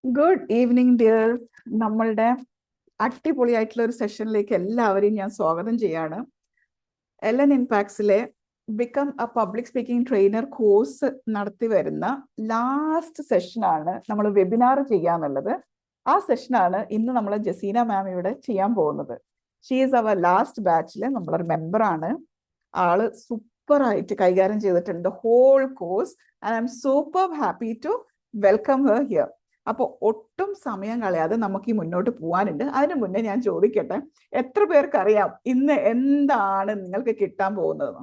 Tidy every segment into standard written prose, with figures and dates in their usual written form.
Good evening dear. നമ്മളുടെ അടിപൊളിയായിട്ടുള്ള ഒരു സെഷനിലേക്ക് എല്ലാവരെയും ഞാൻ സ്വാഗതം ചെയ്യാണ്. എൽഎൻ ഇംപാക്സിലെ become a public speaking trainer course നടത്തി വരുന്ന ലാസ്റ്റ് സെഷനാണ് നമ്മൾ വെബിനാർ ചെയ്യാന്നുള്ളത്. ആ സെഷനാണ് ഇന്ന് നമ്മൾ ജസീന മാം ഇവിടെ ചെയ്യാൻ പോകുന്നത്. ഷീ ഈസ് അവർ ലാസ്റ്റ് ബാച്ചിലെ നമ്മളൊരു മെമ്പറാണ്. ആള് സൂപ്പറായിട്ട് കൈകാര്യം ചെയ്തിട്ടുണ്ട് whole course. And I am super happy to welcome her here. അപ്പോൾ ഒട്ടും സമയം കളയാതെ നമുക്ക് ഈ മുന്നോട്ട് പോകാനുണ്ട്. അതിനു മുന്നേ ഞാൻ ചോദിക്കട്ടെ, എത്ര പേർക്കറിയാം ഇന്ന് എന്താണ് നിങ്ങൾക്ക് കിട്ടാൻ പോകുന്നത്?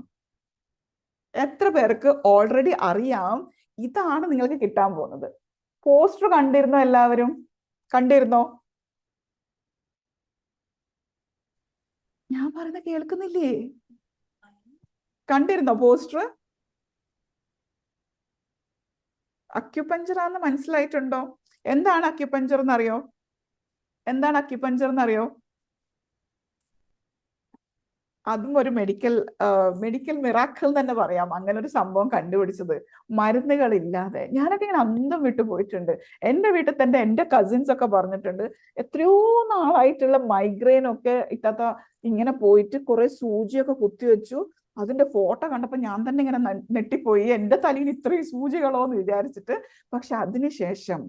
എത്ര പേർക്ക് ഓൾറെഡി അറിയാം ഇതാണ് നിങ്ങൾക്ക് കിട്ടാൻ പോകുന്നത്? പോസ്റ്റർ കണ്ടിരുന്നോ? എല്ലാവരും കണ്ടിരുന്നോ? ഞാൻ പറയുന്നത് കേൾക്കുന്നില്ലേ? കണ്ടിരുന്നോ പോസ്റ്റർ? അക്യുപഞ്ചർ ആണെന്ന് മനസ്സിലായിട്ടുണ്ടോ? എന്താണ് അക്യുപഞ്ചർ എന്നറിയോ? എന്താണ് അക്യുപഞ്ചർ എന്നറിയോ? അതും ഒരു മെഡിക്കൽ മിറാക്കിൾ തന്നെ പറയാം. അങ്ങനെ ഒരു സംഭവം കണ്ടുപിടിച്ചത് മരുന്നുകളില്ലാതെ. ഞാനൊക്കെ ഇങ്ങനെ അന്തം വിട്ടു പോയിട്ടുണ്ട്. എൻ്റെ വീട്ടിൽ തന്നെ എൻ്റെ കസിൻസ് ഒക്കെ പറഞ്ഞിട്ടുണ്ട്, എത്രയോ നാളായിട്ടുള്ള മൈഗ്രെയിൻ ഒക്കെ ഇത്താത്ത ഇങ്ങനെ പോയിട്ട് കുറെ സൂചിയൊക്കെ കുത്തിവെച്ചു. അതിന്റെ ഫോട്ടോ കണ്ടപ്പോൾ ഞാൻ തന്നെ ഇങ്ങനെ നെട്ടിപ്പോയി, എൻ്റെ തലയിൽ ഇത്രയും സൂചികളോ എന്ന് വിചാരിച്ചിട്ട്. പക്ഷെ അതിനുശേഷം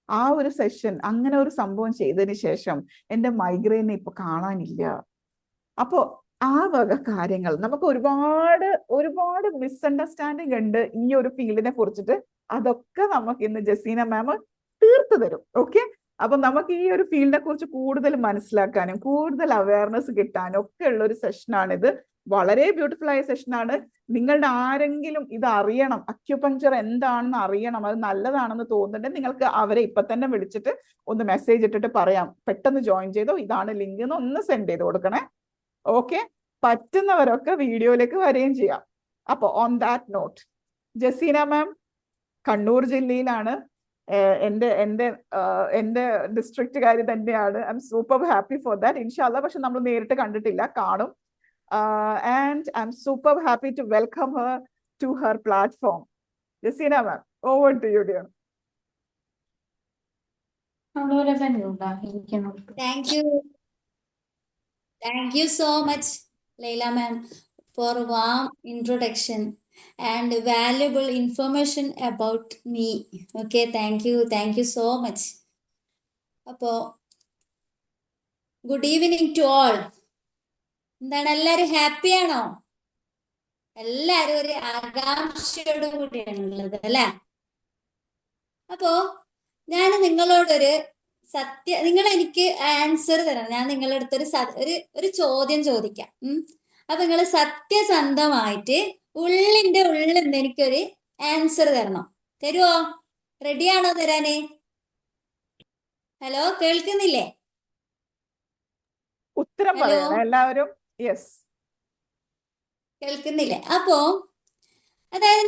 ആ ഒരു സെഷൻ, അങ്ങനെ ഒരു സംഭവം ചെയ്തതിന് ശേഷം എൻ്റെ മൈഗ്രെയിനെ ഇപ്പൊ കാണാനില്ല. അപ്പോ ആ വക കാര്യങ്ങൾ നമുക്ക് ഒരുപാട് ഒരുപാട് മിസ്അണ്ടർസ്റ്റാൻഡിങ് ഉണ്ട് ഈ ഒരു ഫീൽഡിനെ കുറിച്ചിട്ട്. അതൊക്കെ നമുക്ക് ഇന്ന് ജസീന മാം തീർത്തു തരും. ഓക്കെ, അപ്പൊ നമുക്ക് ഈ ഒരു ഫീൽഡിനെ കുറിച്ച് കൂടുതൽ മനസ്സിലാക്കാനും കൂടുതൽ അവയർനെസ് കിട്ടാനും ഒക്കെ ഉള്ള ഒരു സെഷനാണിത്. വളരെ ബ്യൂട്ടിഫുൾ ആയ സെഷനാണ്. നിങ്ങളുടെ ആരെങ്കിലും ഇത് അറിയണം, അക്യുപഞ്ചർ എന്താണെന്ന് അറിയണം, അത് നല്ലതാണെന്ന് തോന്നുന്നുണ്ടെങ്കിൽ നിങ്ങൾക്ക് അവരെ ഇപ്പൊ തന്നെ വിളിച്ചിട്ട് ഒന്ന് മെസ്സേജ് ഇട്ടിട്ട് പറയാം, പെട്ടെന്ന് ജോയിൻ ചെയ്തോ, ഇതാണ് ലിങ്ക് എന്ന് ഒന്ന് സെൻഡ് ചെയ്ത് കൊടുക്കണേ. ഓക്കെ, പറ്റുന്നവരൊക്കെ വീഡിയോയിലേക്ക് വരികയും ചെയ്യാം. അപ്പൊ on that note, Jaseena ma'am Kannur ജില്ലയിലാണ്. എൻ്റെ എൻ്റെ എൻ്റെ ഡിസ്ട്രിക്റ്റുകാരി തന്നെയാണ്. I am super happy for that. ഇൻഷാല്ല, പക്ഷെ നമ്മൾ നേരിട്ട് കണ്ടിട്ടില്ല, കാണും. And I am super happy to welcome her to her platform. Jaseena ma'am, over to you dear. Thank you. Thank you so much, Leila ma'am, for a warm introduction and valuable information about me. Okay, thank you. Thank you so much. അപ്പോ good evening to all. എന്താണ്, എല്ലാവരും ഹാപ്പിയാണോ? എല്ലാവരും ഒരു ആകാംക്ഷയോട് കൂടിയാണുള്ളത് അല്ലേ? അപ്പോ ഞാൻ നിങ്ങളോടൊരു നിങ്ങൾ എനിക്ക് ആൻസർ തരണം. ഞാൻ നിങ്ങളുടെ അടുത്തൊരു ഒരു ചോദ്യം ചോദിക്കാം. അപ്പൊ നിങ്ങൾ സത്യസന്ധമായിട്ട് ഉള്ളിന്റെ ഉള്ളിൽ നിന്ന് എനിക്കൊരു ആൻസർ തരണം. തരുവോ? റെഡിയാണോ തരാന്? ഹലോ, കേൾക്കുന്നില്ലേ? ഉത്തരം പറയണം എല്ലാവരും. യെസ്, കേൾക്കുന്നില്ലേ? അപ്പോ അതായത്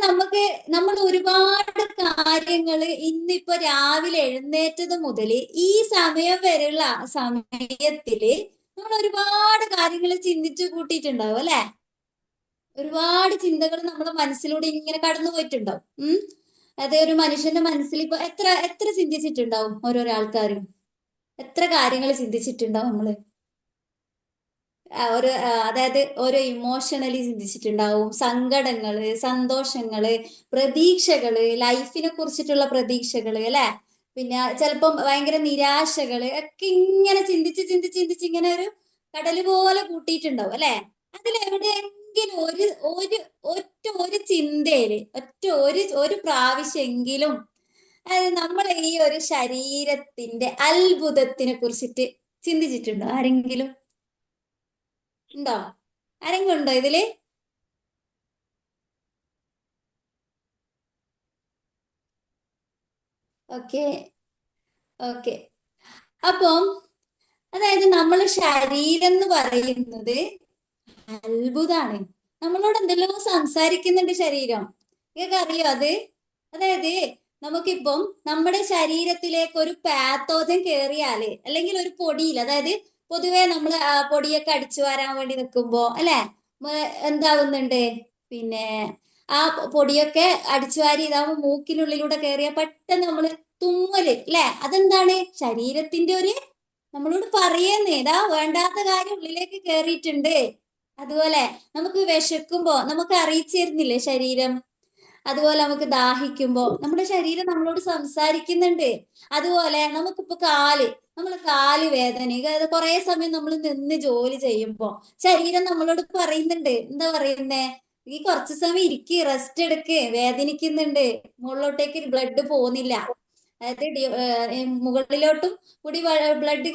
നമ്മൾ ഒരുപാട് കാര്യങ്ങൾ ഇന്നിപ്പോ രാവിലെ എഴുന്നേറ്റത് മുതൽ ഈ സമയം വരെയുള്ള സമയത്തില് നമ്മൾ ഒരുപാട് കാര്യങ്ങൾ ചിന്തിച്ചു കൂട്ടിയിട്ടുണ്ടാവും അല്ലെ? ഒരുപാട് ചിന്തകൾ നമ്മുടെ മനസ്സിലൂടെ ഇങ്ങനെ കടന്നു പോയിട്ടുണ്ടാവും. അത് ഒരു മനുഷ്യന്റെ മനസ്സിൽ ഇപ്പൊ എത്ര എത്ര ചിന്തിച്ചിട്ടുണ്ടാവും ഓരോരോ ആൾക്കാരും? എത്ര കാര്യങ്ങൾ ചിന്തിച്ചിട്ടുണ്ടാവും നമ്മള്? അതായത് ഓരോ ഇമോഷണലി ചിന്തിച്ചിട്ടുണ്ടാവും, സങ്കടങ്ങള്, സന്തോഷങ്ങള്, പ്രതീക്ഷകള്, ലൈഫിനെ കുറിച്ചിട്ടുള്ള പ്രതീക്ഷകള് അല്ലെ? പിന്നെ ചിലപ്പം ഭയങ്കര നിരാശകള് ഒക്കെ ഇങ്ങനെ ചിന്തിച്ച് ചിന്തിച്ച് ചിന്തിച്ച് ഇങ്ങനെ ഒരു കടല് പോലെ കൂട്ടിയിട്ടുണ്ടാവും അല്ലെ? അതിലെവിടെയെങ്കിലും ഒരു ചിന്തയില് ഒരു പ്രാവശ്യമെങ്കിലും അത് നമ്മളെ ഈ ഒരു ശരീരത്തിന്റെ അത്ഭുതത്തിനെ കുറിച്ചിട്ട് ചിന്തിച്ചിട്ടുണ്ടോ ആരെങ്കിലും? ഉണ്ടോ? ആരെങ്കിലും ഉണ്ടോ ഇതില്? Okay okay. അപ്പം അതായത് നമ്മളെ ശരീരം എന്ന് പറയുന്നത് അത്ഭുതാണ്. നമ്മളോട് എന്തെല്ലോ സംസാരിക്കുന്നുണ്ട് ശരീരം. നിങ്ങൾക്ക് അറിയോ അത്? അതായത് നമുക്കിപ്പം നമ്മുടെ ശരീരത്തിലേക്ക് ഒരു പാത്തോജൻ കയറിയാല്, അല്ലെങ്കിൽ ഒരു പൊടിയിൽ, അതായത് പൊതുവെ നമ്മൾ പൊടിയൊക്കെ അടിച്ചു വരാൻ വേണ്ടി നിൽക്കുമ്പോ അല്ലെ എന്താവുന്നുണ്ട്? പിന്നെ ആ പൊടിയൊക്കെ അടിച്ചു വാരി ഇതാവുമ്പോ മൂക്കിനുള്ളിലൂടെ കയറിയാൽ പെട്ടെന്ന് നമ്മൾ തുമ്മല് അല്ലെ, അതെന്താണ്? ശരീരത്തിന്റെ ഒരു നമ്മളോട് പറയുന്നേ, ഇതാ വേണ്ടാത്ത കാര്യം ഉള്ളിലേക്ക് കേറിയിട്ടുണ്ട്. അതുപോലെ നമുക്ക് വിശക്കുമ്പോ നമുക്ക് അറിയിച്ചു തരുന്നില്ലേ ശരീരം? അതുപോലെ നമുക്ക് ദാഹിക്കുമ്പോ നമ്മുടെ ശരീരം നമ്മളോട് സംസാരിക്കുന്നുണ്ട്. അതുപോലെ നമുക്കിപ്പോ കാല് വേദന, കുറെ സമയം നമ്മൾ നിന്ന് ജോലി ചെയ്യുമ്പോ ശരീരം നമ്മളോട് പറയുന്നുണ്ട്. എന്താ പറയുന്നേ? ഈ കുറച്ചു സമയം ഇരിക്ക്, റെസ്റ്റ് എടുക്ക്, വേദനിക്കുന്നുണ്ട്, മുകളിലോട്ടേക്ക് ബ്ലഡ് പോകുന്നില്ല, അതായത് മുകളിലോട്ടും കൂടി ബ്ലഡ്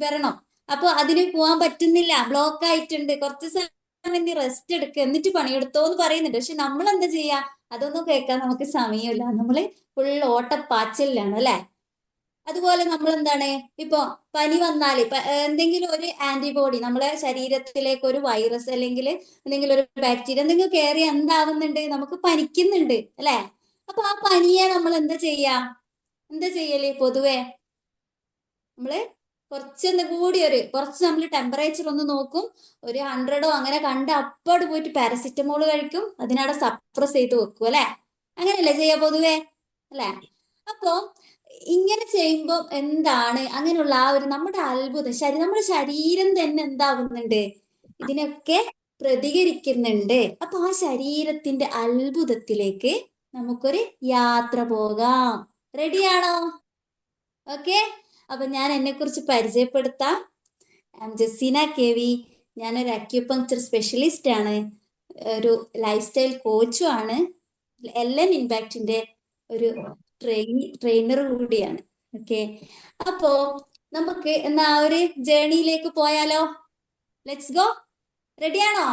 വരണം. അപ്പൊ അതിന് പോവാൻ പറ്റുന്നില്ല, ബ്ലോക്ക് ആയിട്ടുണ്ട്, കുറച്ച് സമയം നീ റെസ്റ്റ് എടുക്കുക എന്നിട്ട് പണിയെടുത്തോ എന്ന് പറയുന്നുണ്ട്. പക്ഷെ നമ്മൾ എന്താ ചെയ്യാ? അതൊന്നും കേൾക്കാൻ നമുക്ക് സമയമില്ല, നമ്മള് ഫുൾ ഓട്ടപ്പാച്ചിലാണ് അല്ലെ. അതുപോലെ നമ്മൾ എന്താണ്, ഇപ്പൊ പനി വന്നാല് എന്തെങ്കിലും ഒരു ആന്റിബോഡി നമ്മളെ ശരീരത്തിലേക്ക്, ഒരു വൈറസ് അല്ലെങ്കിൽ എന്തെങ്കിലും ഒരു ബാക്ടീരിയ എന്തെങ്കിലും കയറി എന്താവുന്നുണ്ട്? നമുക്ക് പനിക്കുന്നുണ്ട് അല്ലെ. അപ്പൊ ആ പനിയെ നമ്മൾ എന്താ ചെയ്യല് പൊതുവെ? നമ്മള് കുറച്ച് നമ്മൾ ടെമ്പറേച്ചർ ഒന്ന് നോക്കും, ഒരു 100 അങ്ങനെ കണ്ട് അപ്പോട് പോയിട്ട് പാരസിറ്റമോൾ കഴിക്കും, അതിനവിടെ സപ്രസ് ചെയ്ത് വെക്കും അല്ലെ. അങ്ങനെയല്ലേ ചെയ്യാ പൊതുവെ അല്ലെ. അപ്പൊ ഇങ്ങനെ ചെയ്യുമ്പോൾ എന്താണ് അങ്ങനെയുള്ള ആ ഒരു നമ്മുടെ നമ്മുടെ ശരീരം തന്നെ എന്താവുന്നുണ്ട്? ഇതിനൊക്കെ പ്രതികരിക്കുന്നുണ്ട്. അപ്പൊ ആ ശരീരത്തിന്റെ അത്ഭുതത്തിലേക്ക് നമുക്കൊരു യാത്ര പോകാം. റെഡിയാണോ? ഓക്കെ. അപ്പൊ ഞാൻ എന്നെ കുറിച്ച് പരിചയപ്പെടുത്താം. ജസീന KV. ഞാനൊരു അക്യൂപങ്ക്ചർ സ്പെഷ്യലിസ്റ്റ് ആണ്, ഒരു ലൈഫ് സ്റ്റൈൽ കോച്ചും ആണ്, LN ഇമ്പാക്റ്റിന്റെ ഒരു ട്രെയിനർ കൂടിയാണ്. ഓക്കെ. അപ്പോ നമുക്ക് എന്നാ ഒരു ജേണിയിലേക്ക് പോയാലോ? Let's go. റെഡിയാണോ?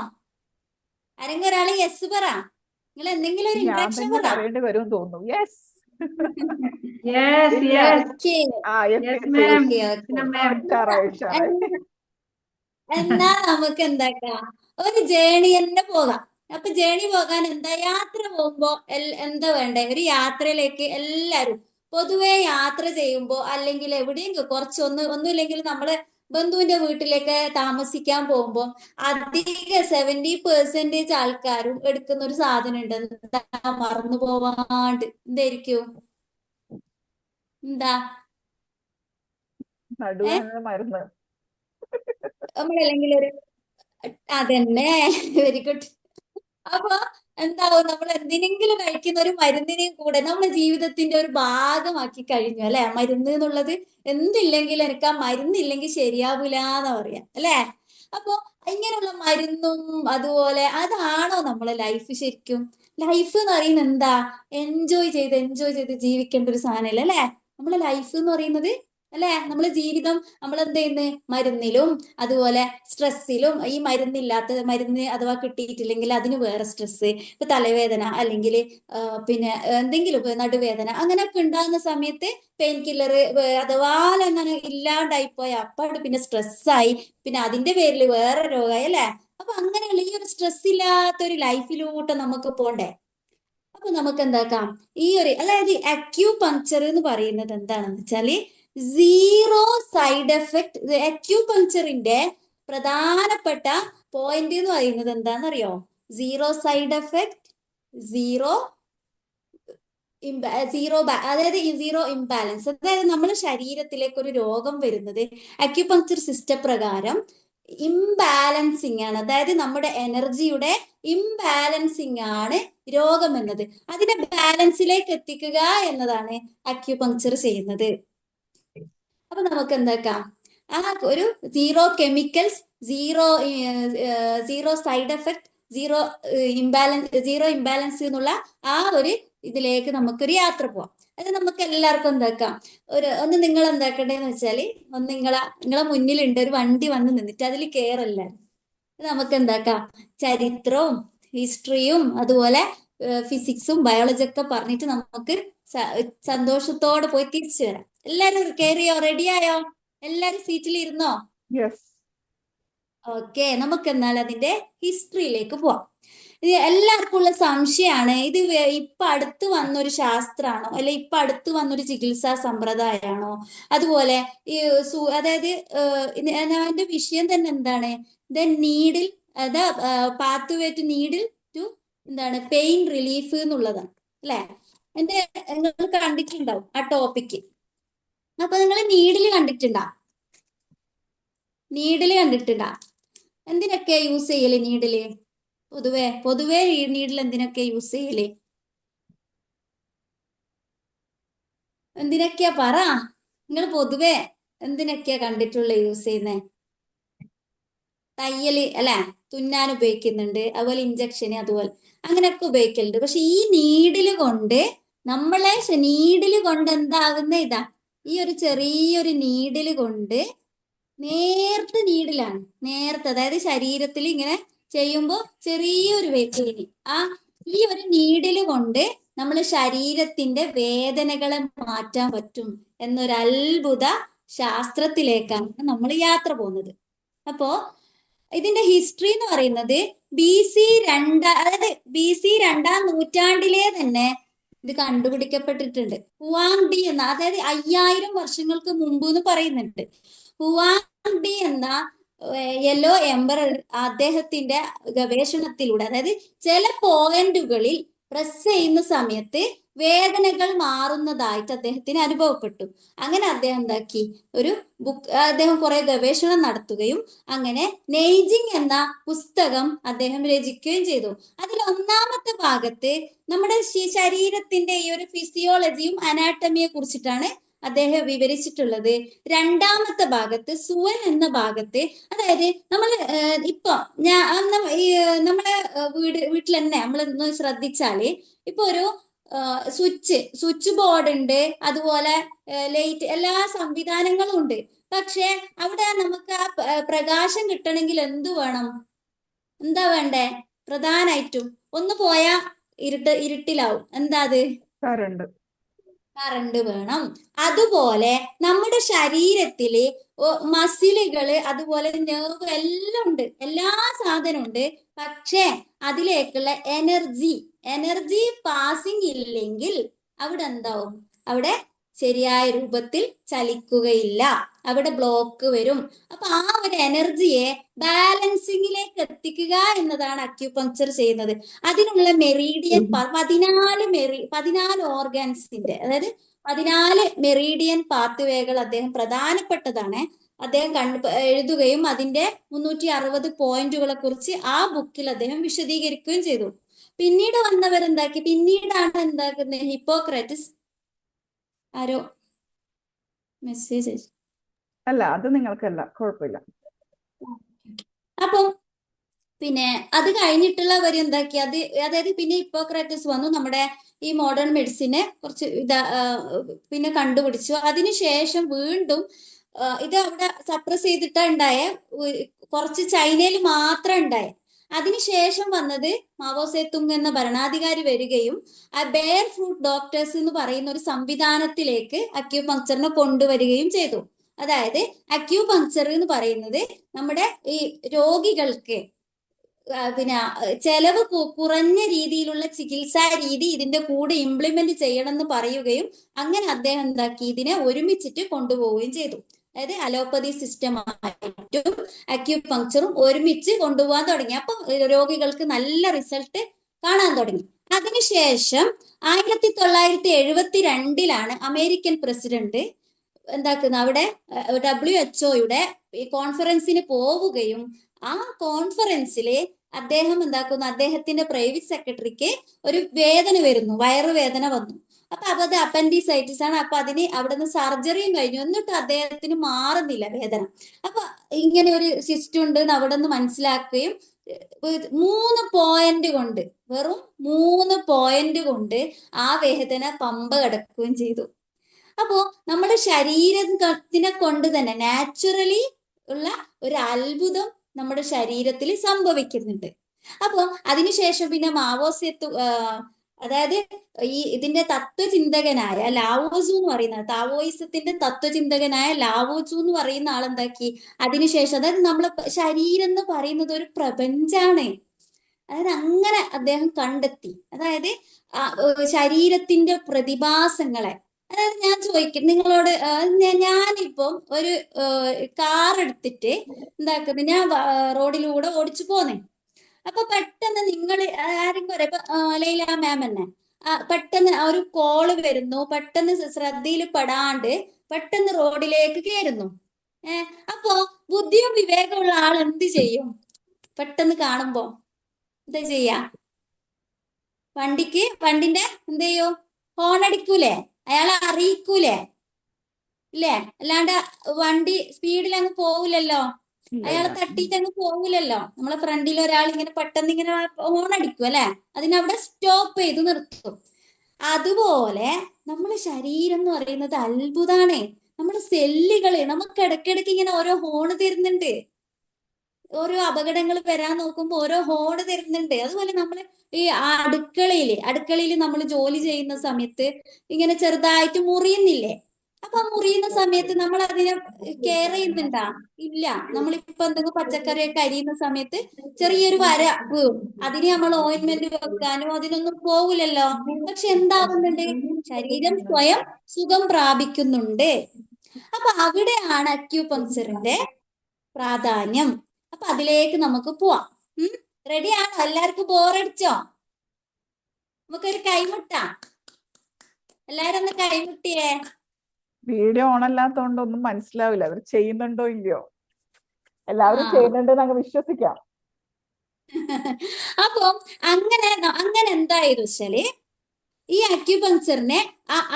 ആരെങ്കിലും ഒരാള് യെസ് പറ. നിങ്ങൾ എന്തെങ്കിലും ഒരു ഞാൻ ഇൻട്രാക്ഷൻ തന്നെ പറ. പറയേണ്ടി വരും തോന്നുന്നു. യെസ്. Yes, ഇല്ല. yes, okay yes, yes, yes, ma'am. Okay yes. Okay. Ma'am. ഉഷാറായി. എന്നാ നമുക്ക് എന്താക്കാം, ഒരു ജേണി തന്നെ പോകാം. അപ്പൊ ജേണി പോകാൻ എന്താ, യാത്ര പോകുമ്പോ എന്താ വേണ്ടേ? ഒരു യാത്രയിലേക്ക് എല്ലാരും പൊതുവെ യാത്ര ചെയ്യുമ്പോ, അല്ലെങ്കിൽ എവിടെയെങ്കിലും ഒന്നുമില്ലെങ്കിൽ നമ്മള് ബന്ധുവിന്റെ വീട്ടിലേക്ക് താമസിക്കാൻ പോകുമ്പോ അധിക 70% ആൾക്കാരും എടുക്കുന്ന ഒരു സാധനം ഉണ്ട്, എന്താ? മറന്നു പോവാണ്ട് എന്തായിരിക്കും? എന്താ? നടുവേദന മരുന്ന്. നമ്മളല്ലെങ്കിൽ അതന്നെ, വെരി ഗുഡ്. അപ്പൊ എന്താവും, നമ്മൾ എന്തിനെങ്കിലും കഴിക്കുന്ന ഒരു മരുന്നിനെയും കൂടെ നമ്മുടെ ജീവിതത്തിന്റെ ഒരു ഭാഗമാക്കി കഴിഞ്ഞു അല്ലെ. മരുന്ന് എന്നുള്ളത് എന്തില്ലെങ്കിൽ എനിക്ക് ആ മരുന്നില്ലെങ്കിൽ ശരിയാവൂല എന്നാ പറയാ അല്ലെ. അപ്പൊ ഇങ്ങനെയുള്ള മരുന്നും അതുപോലെ അതാണോ നമ്മളെ ലൈഫ്? ശരിക്കും ലൈഫ് എന്ന് പറയുന്നത് എന്താ? എൻജോയ് ചെയ്ത് ജീവിക്കേണ്ട ഒരു സാധനമല്ലേ അല്ലെ നമ്മളെ ലൈഫ് എന്ന് പറയുന്നത് അല്ലെ. നമ്മളെ ജീവിതം നമ്മൾ എന്ത് ചെയ്യുന്നത്? മരുന്നിലും അതുപോലെ സ്ട്രെസ്സിലും, ഈ മരുന്ന് അഥവാ കിട്ടിയിട്ടില്ലെങ്കിൽ അതിന് വേറെ സ്ട്രെസ്, ഇപ്പൊ തലവേദന അല്ലെങ്കിൽ പിന്നെ എന്തെങ്കിലും നടുവേദന അങ്ങനെയൊക്കെ ഉണ്ടാകുന്ന സമയത്ത് പെയിൻ കില്ലർ അഥവാ അങ്ങനെ ഇല്ലാണ്ടായിപ്പോയ അപ്പാട് പിന്നെ സ്ട്രെസ്സായി, പിന്നെ അതിന്റെ പേരിൽ വേറെ രോഗമായി അല്ലെ. അപ്പൊ അങ്ങനെയുള്ള ഈ ഒരു സ്ട്രെസ് ഇല്ലാത്ത ഒരു ലൈഫിലൂടെ നമുക്ക് പോണ്ടേ. അപ്പൊ നമുക്ക് എന്താക്കാം, ഈ ഒരു അതായത് അക്യൂപങ്ക്ചർ എന്ന് പറയുന്നത് എന്താണെന്ന് വെച്ചാല് സീറോ സൈഡ് എഫക്ട്. അക്യൂപങ്ക്ചറിന്റെ പ്രധാനപ്പെട്ട പോയിന്റ് എന്ന് പറയുന്നത് എന്താണെന്നറിയോ? സീറോ സൈഡ് എഫക്ട്, സീറോ അതായത് സീറോ ഇംബാലൻസ്. അതായത് നമ്മുടെ ശരീരത്തിലേക്ക് ഒരു രോഗം വരുന്നത് അക്യുപങ്ക്ചർ സിസ്റ്റം പ്രകാരം ഇംബാലൻസിങ് ആണ്. അതായത് നമ്മുടെ എനർജിയുടെ ഇംബാലൻസിങ് ആണ് രോഗം എന്നത്. അതിനെ ബാലൻസിലേക്ക് എത്തിക്കുക എന്നതാണ് അക്യുപങ്ക്ചർ ചെയ്യുന്നത്. അപ്പൊ നമുക്ക് എന്താക്കാം, ആ ഒരു zero chemicals, zero side effect, zero imbalance എന്നുള്ള ആ ഒരു ഇതിലേക്ക് നമുക്കൊരു യാത്ര പോവാം. അത് നമുക്ക് എല്ലാവർക്കും എന്താക്കാം, നിങ്ങൾ എന്താക്കണ്ടേന്ന് വെച്ചാല്, നിങ്ങളെ മുന്നിലുണ്ട് ഒരു വണ്ടി വന്ന് നിന്നിട്ട് അതിൽ കയറല്ല. നമുക്ക് എന്താക്കാം, ചരിത്രവും ഹിസ്റ്ററിയും അതുപോലെ ഫിസിക്സും ബയോളജി ഒക്കെ പറഞ്ഞിട്ട് നമുക്ക് സന്തോഷത്തോടെ പോയി തിരിച്ചു വരാം. എല്ലാരും കയറിയോ? റെഡിയായോ? എല്ലാരും സീറ്റിൽ ഇരുന്നോ? യെസ്. ഓക്കെ. നമുക്ക് എന്നാൽ അതിന്റെ ഹിസ്റ്ററിയിലേക്ക് പോവാം. ഇത് എല്ലാവർക്കും ഉള്ള സംശയമാണ്, ഇത് ഇപ്പൊ അടുത്ത് വന്നൊരു ശാസ്ത്രമാണോ അല്ലെ ഇപ്പൊ അടുത്ത് വന്നൊരു ചികിത്സാ സമ്പ്രദായമാണോ? അതുപോലെ ഈ അതായത് അതിന്റെ വിഷയം തന്നെ എന്താണ്? Needle path way to needle to എന്താണ് പെയിൻ റിലീഫ് എന്നുള്ളതാണ് അല്ലെ. എന്റെ നിങ്ങൾ കണ്ടിട്ടുണ്ടാവും ആ ടോപ്പിക്ക്. അപ്പൊ നിങ്ങൾ നീഡില് കണ്ടിട്ടുണ്ടാ? നീഡില് കണ്ടിട്ടുണ്ടാ? എന്തിനൊക്കെ യൂസ് ചെയ്യല് നീഡില്? പൊതുവേ നീഡിൽ എന്തിനൊക്കെ യൂസ് ചെയ്യല്? എന്തിനൊക്കെയാ പറ. നിങ്ങൾ പൊതുവെ എന്തിനൊക്കെയാ കണ്ടിട്ടുള്ള യൂസ് ചെയ്യുന്നേ? തയ്യല് അല്ലെ, തുന്നാൻ ഉപയോഗിക്കുന്നുണ്ട്, അതുപോലെ ഇഞ്ചക്ഷന്, അതുപോലെ അങ്ങനെയൊക്കെ ഉപയോഗിക്കലുണ്ട്. പക്ഷെ ഈ നീഡില് കൊണ്ട് എന്താകുന്ന ഇതാ, ഈ ഒരു ചെറിയൊരു നീഡില് കൊണ്ട് നേർത്ത നീഡിലാണ്, നേർത്ത, അതായത് ശരീരത്തിൽ ഇങ്ങനെ ചെയ്യുമ്പോ ചെറിയൊരു വേദന, ആ ഈ ഒരു നീഡില് കൊണ്ട് നമ്മൾ ശരീരത്തിന്റെ വേദനകളെ മാറ്റാൻ പറ്റും എന്നൊരു അത്ഭുത ശാസ്ത്രത്തിലേക്കാണ് നമ്മൾ യാത്ര പോകുന്നത്. അപ്പോ ഇതിന്റെ ഹിസ്റ്ററി എന്ന് പറയുന്നത് ബി സി 2-ാം നൂറ്റാണ്ടിലെ തന്നെ ഇത് കണ്ടുപിടിക്കപ്പെട്ടിട്ടുണ്ട്. ഹുവാങ് ഡി എന്ന, അതായത് 5000 വർഷങ്ങൾക്ക് മുമ്പ് എന്ന് പറയുന്നുണ്ട്. ഹുവാങ് ഡി എന്ന യെല്ലോ എംബറർ അദ്ദേഹത്തിന്റെ ഗവേഷണത്തിലൂടെ, അതായത് ചില പോയിന്റുകളിൽ പ്രസ് ചെയ്യുന്ന സമയത്ത് വേദനകൾ മാറുന്നതായിട്ട് അദ്ദേഹത്തിന് അനുഭവപ്പെട്ടു. അങ്ങനെ അദ്ദേഹം എന്താക്കി, ഒരു അദ്ദേഹം കുറെ ഗവേഷണം നടത്തുകയും അങ്ങനെ നെയ്ജിങ് എന്ന പുസ്തകം അദ്ദേഹം രചിക്കുകയും ചെയ്തു. അതിൽ ഒന്നാമത്തെ ഭാഗത്ത് നമ്മുടെ ശരീരത്തിന്റെ ഈ ഒരു ഫിസിയോളജിയും അനാട്ടമിയെ കുറിച്ചിട്ടാണ് അദ്ദേഹം വിവരിച്ചിട്ടുള്ളത്. രണ്ടാമത്തെ ഭാഗത്ത് സുവൻ എന്ന ഭാഗത്ത്, അതായത് നമ്മൾ ഇപ്പൊ നമ്മളെ വീട്ടിൽ തന്നെ നമ്മൾ ശ്രദ്ധിച്ചാല് ഇപ്പൊ ഒരു സ്വിച്ച് ബോർഡ് ഉണ്ട്, അതുപോലെ ലൈറ്റ്, എല്ലാ സംവിധാനങ്ങളും ഉണ്ട്. പക്ഷെ അവിടെ നമുക്ക് ആ പ്രകാശം കിട്ടണമെങ്കിൽ എന്ത് വേണം? എന്താ വേണ്ടേ? പ്രധാനായിട്ടും ഒന്ന് പോയാ ഇരുട്ടിലാവും. എന്താ അത്? കറണ്ട് വേണം. അതുപോലെ നമ്മുടെ ശരീരത്തില് മസിലുകള്, അതുപോലെ നെർവ് എല്ലാം ഉണ്ട്, എല്ലാ സാധനവും ഉണ്ട്. പക്ഷെ അതിലേക്കുള്ള എനർജി പാസിങ് ഇല്ലെങ്കിൽ അവിടെ എന്താവും? അവിടെ ശരിയായ രൂപത്തിൽ ചലിക്കുകയില്ല, അവിടെ ബ്ലോക്ക് വരും. അപ്പൊ ആ ഒരു എനർജിയെ ബാലൻസിങ്ങിലേക്ക് എത്തിക്കുക എന്നതാണ് അക്യുപങ്ക്ചർ ചെയ്യുന്നത്. അതിനുള്ള മെറീഡിയൻ 14 ഓർഗൻസിന്റെ, അതായത് 14 മെറീഡിയൻ പാത്ത് വേകൾ അദ്ദേഹം പ്രധാനപ്പെട്ടതാണ്. അദ്ദേഹം എഴുതുകയും അതിന്റെ 360 പോയിന്റുകളെ കുറിച്ച് ആ ബുക്കിൽ അദ്ദേഹം വിശദീകരിക്കുകയും ചെയ്തു. പിന്നീട് പിന്നീടാണ് എന്താക്കുന്നത്? ഹിപ്പോക്രാറ്റസ്, ആരോ മെസ്സേജ് അല്ല, അത് നിങ്ങൾക്കല്ല, കുഴപ്പമില്ല. അപ്പം പിന്നെ അത് കഴിഞ്ഞിട്ടുള്ളവർ എന്താക്കി, അതായത് പിന്നെ ഹിപ്പോക്രാറ്റസ് വന്നു, നമ്മുടെ ഈ മോഡേൺ മെഡിസിനെ കുറച്ച് പിന്നെ കണ്ടുപിടിച്ചു. അതിനുശേഷം വീണ്ടും ഇത് അവിടെ സപ്രസ് ചെയ്തിട്ടാ ഉണ്ടായേ, കുറച്ച് ചൈനയിൽ മാത്രം ഉണ്ടായേ. അതിനുശേഷം വന്നത് മാവോ സേതുങ് എന്ന ഭരണാധികാരി വരികയും ആ ബെയർ ഫ്രൂട്ട് ഡോക്ടേഴ്സ് എന്ന് പറയുന്ന ഒരു സംവിധാനത്തിലേക്ക് അക്യുപങ്ക്ചറിനെ കൊണ്ടുവരികയും ചെയ്തു. അതായത് അക്യുപങ്ക്ചർ എന്ന് പറയുന്നത് നമ്മുടെ ഈ രോഗികൾക്ക് പിന്നെ ചെലവ് കുറഞ്ഞ രീതിയിലുള്ള ചികിത്സാ രീതി ഇതിന്റെ കൂടെ ഇംപ്ലിമെന്റ് ചെയ്യണം എന്ന് പറയുകയും അങ്ങനെ അദ്ദേഹം എന്താക്കി, ഇതിനെ ഒരുമിച്ചിട്ട് കൊണ്ടുപോവുകയും ചെയ്തു. അതായത് അലോപ്പതി സിസ്റ്റമായിട്ടും അക്യുപങ്ക്ചറും ഒരുമിച്ച് കൊണ്ടുപോകാൻ തുടങ്ങി. അപ്പം രോഗികൾക്ക് നല്ല റിസൾട്ട് കാണാൻ തുടങ്ങി. അതിനുശേഷം 1972 അമേരിക്കൻ പ്രസിഡന്റ് എന്താക്കുന്നത്, അവിടെ WHO കോൺഫറൻസിന് പോവുകയും ആ കോൺഫറൻസില് അദ്ദേഹം എന്താക്കുന്നു, അദ്ദേഹത്തിന്റെ പ്രൈവറ്റ് സെക്രട്ടറിക്ക് ഒരു വേദന വരുന്നു, വയറുവേദന വന്നു. അപ്പൊ അത് അപ്പൻഡിസൈറ്റിസ് ആണ്. അപ്പൊ അതിന് അവിടെ നിന്ന് സർജറിയും കഴിഞ്ഞു, എന്നിട്ട് അദ്ദേഹത്തിന് മാറുന്നില്ല വേദന. അപ്പൊ ഇങ്ങനെ ഒരു സിസ്റ്റ് ഉണ്ട് എന്ന് അവിടെ നിന്ന് മനസ്സിലാക്കുകയും 3 പോയിന്റ് കൊണ്ട്, വെറും 3 പോയിന്റ് കൊണ്ട് ആ വേദന പമ്പ കിടക്കുകയും ചെയ്തു. അപ്പോ നമ്മുടെ ശരീരത്തിനെ കൊണ്ട് തന്നെ നാച്ചുറലി ഉള്ള ഒരു അത്ഭുതം നമ്മുടെ ശരീരത്തിൽ സംഭവിക്കുന്നുണ്ട്. അപ്പൊ അതിനുശേഷം പിന്നെ മാവോ സേതുങ്, അതായത് ഇതിന്റെ തത്വചിന്തകനായ ലാവോസു എന്ന് പറയുന്ന, താവോയിസത്തിന്റെ തത്വചിന്തകനായ ലാവോസു എന്ന് പറയുന്ന ആളെന്താക്കി, അതിനുശേഷം, അതായത് നമ്മളെ ശരീരം എന്ന് പറയുന്നത് ഒരു പ്രപഞ്ചാണ്, അതായത് അങ്ങനെ അദ്ദേഹം കണ്ടെത്തി. അതായത് ശരീരത്തിന്റെ പ്രതിഭാസങ്ങളെ, അതായത് ഞാൻ ചോദിക്കും നിങ്ങളോട്, ഞാനിപ്പം ഒരു കാർ എടുത്തിട്ട് എന്താക്കുന്നത്, ഞാൻ റോഡിലൂടെ ഓടിച്ചു പോന്നേ. അപ്പൊ പെട്ടെന്ന് നിങ്ങൾ ആരെങ്കിലും പറയാം, ഇപ്പൊ ലൈല മാം തന്നെ, പെട്ടെന്ന് ഒരു കോള് വരുന്നു, പെട്ടെന്ന് ശ്രദ്ധയിൽ പെടാണ്ട് പെട്ടെന്ന് റോഡിലേക്ക് കയറുന്നു. അപ്പോ ബുദ്ധിയും വിവേകമുള്ള ആൾ എന്ത് ചെയ്യും? പെട്ടെന്ന് കാണുമ്പോ എന്താ ചെയ്യാ? വണ്ടിന്റെ എന്ത് ചെയ്യൂ? ഹോൺ അടിക്കൂലേ? അയാളെ അറിയിക്കൂലേ? ഇല്ലേ? അല്ലാണ്ട് വണ്ടി സ്പീഡിൽ അങ്ങ് പോവില്ലല്ലോ, ഇല്ല അയാളെ ഇല്ല. തട്ടിയിട്ട് അങ്ങ് പോവില്ലല്ലോ. നമ്മളെ ഫ്രണ്ടിൽ ഒരാൾ ഇങ്ങനെ പെട്ടെന്ന് ഇങ്ങനെ ഹോൺ അടിക്കും അല്ലെ, അതിനവിടെ സ്റ്റോപ്പ് ചെയ്ത് നിർത്തും. അതുപോലെ നമ്മളെ ശരീരം എന്ന് പറയുന്നത് അത്ഭുതാണ്. നമ്മുടെ സെല്ലുകള് നമുക്ക് ഇടയ്ക്കിടയ്ക്ക് ഇങ്ങനെ ഓരോ ഹോണ് തരുന്നുണ്ട്. ഓരോ അപകടങ്ങൾ വരാൻ നോക്കുമ്പോൾ ഓരോ ഹോണ് തരുന്നുണ്ട്. അതുപോലെ നമ്മള് ഈ അടുക്കളയിൽ നമ്മൾ ജോലി ചെയ്യുന്ന സമയത്ത് ഇങ്ങനെ ചെറുതായിട്ട് മുറിയുന്നില്ലേ? അപ്പൊ ആ മുറിയുന്ന സമയത്ത് നമ്മൾ അതിനെ കെയർ ചെയ്യുന്നുണ്ടാ? ഇല്ല. നമ്മളിപ്പോ എന്തെങ്കിലും പച്ചക്കറിയൊക്കെ അരിയുന്ന സമയത്ത് ചെറിയൊരു വര വീഴും. അതിന് നമ്മൾ ഓയിന്റ്മെന്റ് വെക്കാനോ അതിനൊന്നും പോകില്ലല്ലോ. പക്ഷെ എന്താകുന്നുണ്ട്? ശരീരം സ്വയം സുഖം പ്രാപിക്കുന്നുണ്ട്. അപ്പൊ അവിടെയാണ് അക്യൂപങ്ക്ചറിന്റെ പ്രാധാന്യം. അപ്പൊ അതിലേക്ക് നമുക്ക് പോവാം. റെഡിയാണോ? എല്ലാവർക്കും ബോറടിച്ചോ? നമുക്കൊരു കൈമുട്ടാം. എല്ലാരും ഒന്ന് കൈമുട്ടിയേ. വീഡിയോ ഓൺ അല്ലാത്തതുകൊണ്ട് ഒന്നും മനസ്സിലാവില്ല അവർ ചെയ്യുന്നുണ്ടോ ഇല്ലയോ. എല്ലാവരും ആ ചെയ്യുന്നുണ്ടെന്ന് അങ്ങ് വിശ്വസിക്കാം. അപ്പൊ അങ്ങനെ എന്തായിരുന്നു വെച്ചാല് ഈ അക്യുപങ്ക്ചറിനെ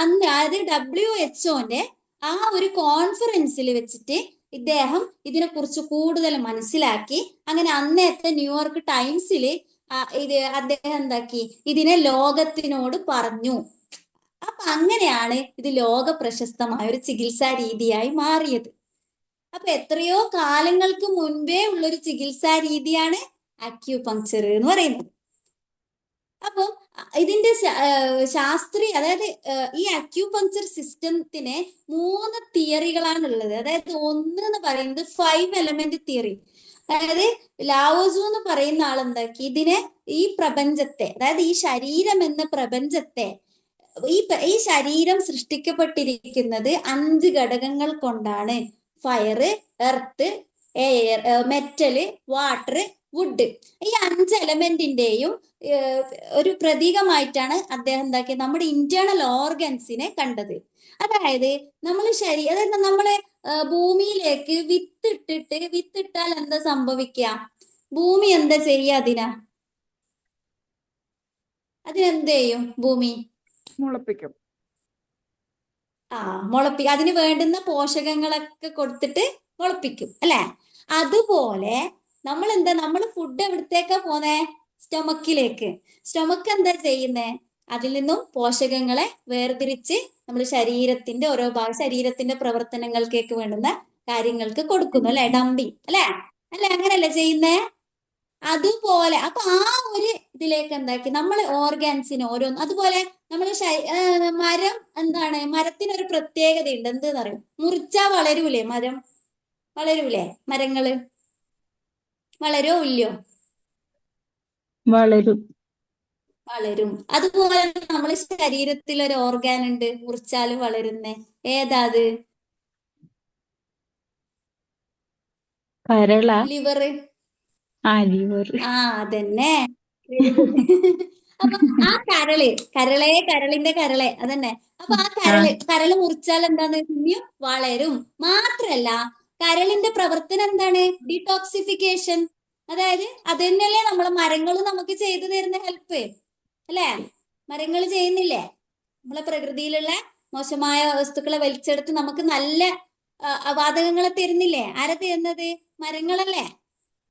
അന്ന് അതായത് WHO ആ ഒരു കോൺഫറൻസിൽ വെച്ചിട്ട് ഇദ്ദേഹം ഇതിനെ കുറിച്ച് കൂടുതൽ മനസ്സിലാക്കി. അങ്ങനെ അന്നത്തെ ന്യൂയോർക്ക് ടൈംസിൽ അദ്ദേഹം എന്താക്കി, ഇതിനെ ലോകത്തിനോട് പറഞ്ഞു. അപ്പൊ അങ്ങനെയാണ് ഇത് ലോക പ്രശസ്തമായ ഒരു ചികിത്സാ രീതിയായി മാറിയത്. അപ്പൊ എത്രയോ കാലങ്ങൾക്ക് മുൻപേ ഉള്ളൊരു ചികിത്സാ രീതിയാണ് അക്യൂപങ്ക്ചർ എന്ന് പറയുന്നത്. അപ്പൊ ഇതിന്റെ അതായത് ഈ അക്യൂപങ്ക്ചർ സിസ്റ്റത്തിനെ 3 തിയറികളാണ് ഉള്ളത്. അതായത് ഒന്ന് എന്ന് പറയുന്നത് 5 എലമെന്റ് തിയറി. അതായത് ലാവോസു എന്ന് പറയുന്ന ആൾ എന്താക്കി ഇതിനെ, ഈ പ്രപഞ്ചത്തെ, അതായത് ഈ ശരീരം എന്ന പ്രപഞ്ചത്തെ, ഈ ശരീരം സൃഷ്ടിക്കപ്പെട്ടിരിക്കുന്നത് 5 ഘടകങ്ങൾ കൊണ്ടാണ്. Fire, earth, air, metal, water, wood. ഈ 5 എലമെന്റിന്റെയും ഒരു പ്രതീകമായിട്ടാണ് അദ്ദേഹം എന്താക്കിയത് നമ്മുടെ ഇന്റേണൽ ഓർഗൻസിനെ കണ്ടത്. അതായത് അതായത് നമ്മളെ ഭൂമിയിലേക്ക് വിത്തിട്ടാൽ എന്താ സംഭവിക്കുക? ഭൂമി എന്താ ചെയ്യുക? അതിനെന്ത് ചെയ്യും ഭൂമി? മുളപ്പിക്കും. അതിന് വേണ്ടുന്ന പോഷകങ്ങളൊക്കെ കൊടുത്തിട്ട് മുളപ്പിക്കും അല്ലെ? അതുപോലെ നമ്മൾ ഫുഡ് എവിടത്തേക്കാ പോന്നേ? സ്റ്റൊമക്കിലേക്ക്. സ്റ്റൊമക്ക് എന്താ ചെയ്യുന്നേ? അതിൽ നിന്നും പോഷകങ്ങളെ വേർതിരിച്ച് നമ്മൾ ശരീരത്തിന്റെ ഓരോ ശരീരത്തിന്റെ പ്രവർത്തനങ്ങൾക്കേക്ക് വേണ്ടുന്ന കാര്യങ്ങൾക്ക് കൊടുക്കുന്നു അല്ലെ? ഡംപിങ് അല്ലെ? അങ്ങനല്ലേ ചെയ്യുന്നേ? അതുപോലെ അപ്പൊ ആ ഒരു ഇതിലേക്ക് എന്താക്കി നമ്മൾ ഓർഗാൻസിന് ഓരോന്ന്. അതുപോലെ നമ്മൾ മരം എന്താണ്? മരത്തിനൊരു പ്രത്യേകത ഉണ്ട്. എന്തെന്ന് അറിയും? മുറിച്ചാ വളരൂലേ മരം? വളരൂലേ മരങ്ങള്? വളരോ ഇല്ലയോ? വളരും. വളരും. അതുപോലെ നമ്മളെ ശരീരത്തിൽ ഒരു ഓർഗാൻ ഉണ്ട്, മുറിച്ചാലും വളരുന്നേ. ഏതാ അത്? കരള. ലിവർ. ലിവർ. അതന്നെ. Very good. അപ്പൊ ആ കരളിന്റെ കരളെ അതന്നെ. അപ്പൊ ആ കരള് മുറിച്ചാൽ എന്താണ്? പിന്നെയും വളരും. മാത്രല്ല കരളിന്റെ പ്രവർത്തനം എന്താണ്? ഡീടോക്സിഫിക്കേഷൻ. അതായത് അത് തന്നെയല്ലേ നമ്മളെ മരങ്ങൾ നമുക്ക് ചെയ്തു തരുന്ന ഹെൽപ്പ് അല്ലേ? മരങ്ങൾ ചെയ്യുന്നില്ലേ? നമ്മളെ പ്രകൃതിയിലുള്ള മോശമായ വസ്തുക്കളെ വലിച്ചെടുത്ത് നമുക്ക് നല്ല വാതകങ്ങളെ തരുന്നില്ലേ? ആരാ തരുന്നത്? മരങ്ങളല്ലേ?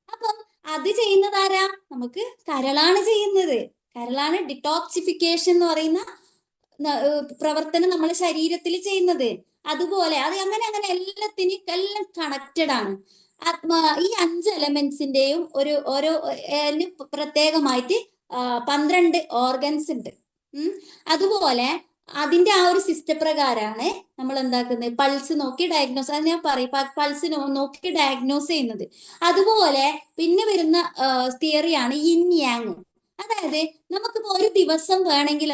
അപ്പം അത് ചെയ്യുന്നത് ആരാ? നമുക്ക് കരളാണ് ചെയ്യുന്നത്. കരളാണ് ഡിറ്റോക്സിഫിക്കേഷൻ എന്ന് പറയുന്ന പ്രവർത്തനം നമ്മുടെ ശരീരത്തിൽ ചെയ്യുന്നത്. അതുപോലെ അങ്ങനെ എല്ലാം കണക്റ്റഡ് ആണ്. ഈ 5 എലമെന്റ്സിന്റെയും ഓരോ പ്രത്യേകമായിട്ട് 12 ഓർഗൻസ് ഉണ്ട്. അതുപോലെ അതിന്റെ ആ ഒരു സിസ്റ്റം പ്രകാരമാണ് നമ്മൾ എന്താക്കുന്നത്? പൾസ് നോക്കി ഡയഗ്നോസ്, അത് ഞാൻ പറയും, പൾസ് നോക്കി ഡയഗ്നോസ് ചെയ്യുന്നത്. അതുപോലെ പിന്നെ വരുന്ന തിയറിയാണ് യിൻ യാങ്. അതായത് നമുക്കിപ്പോ ഒരു ദിവസം വേണമെങ്കിൽ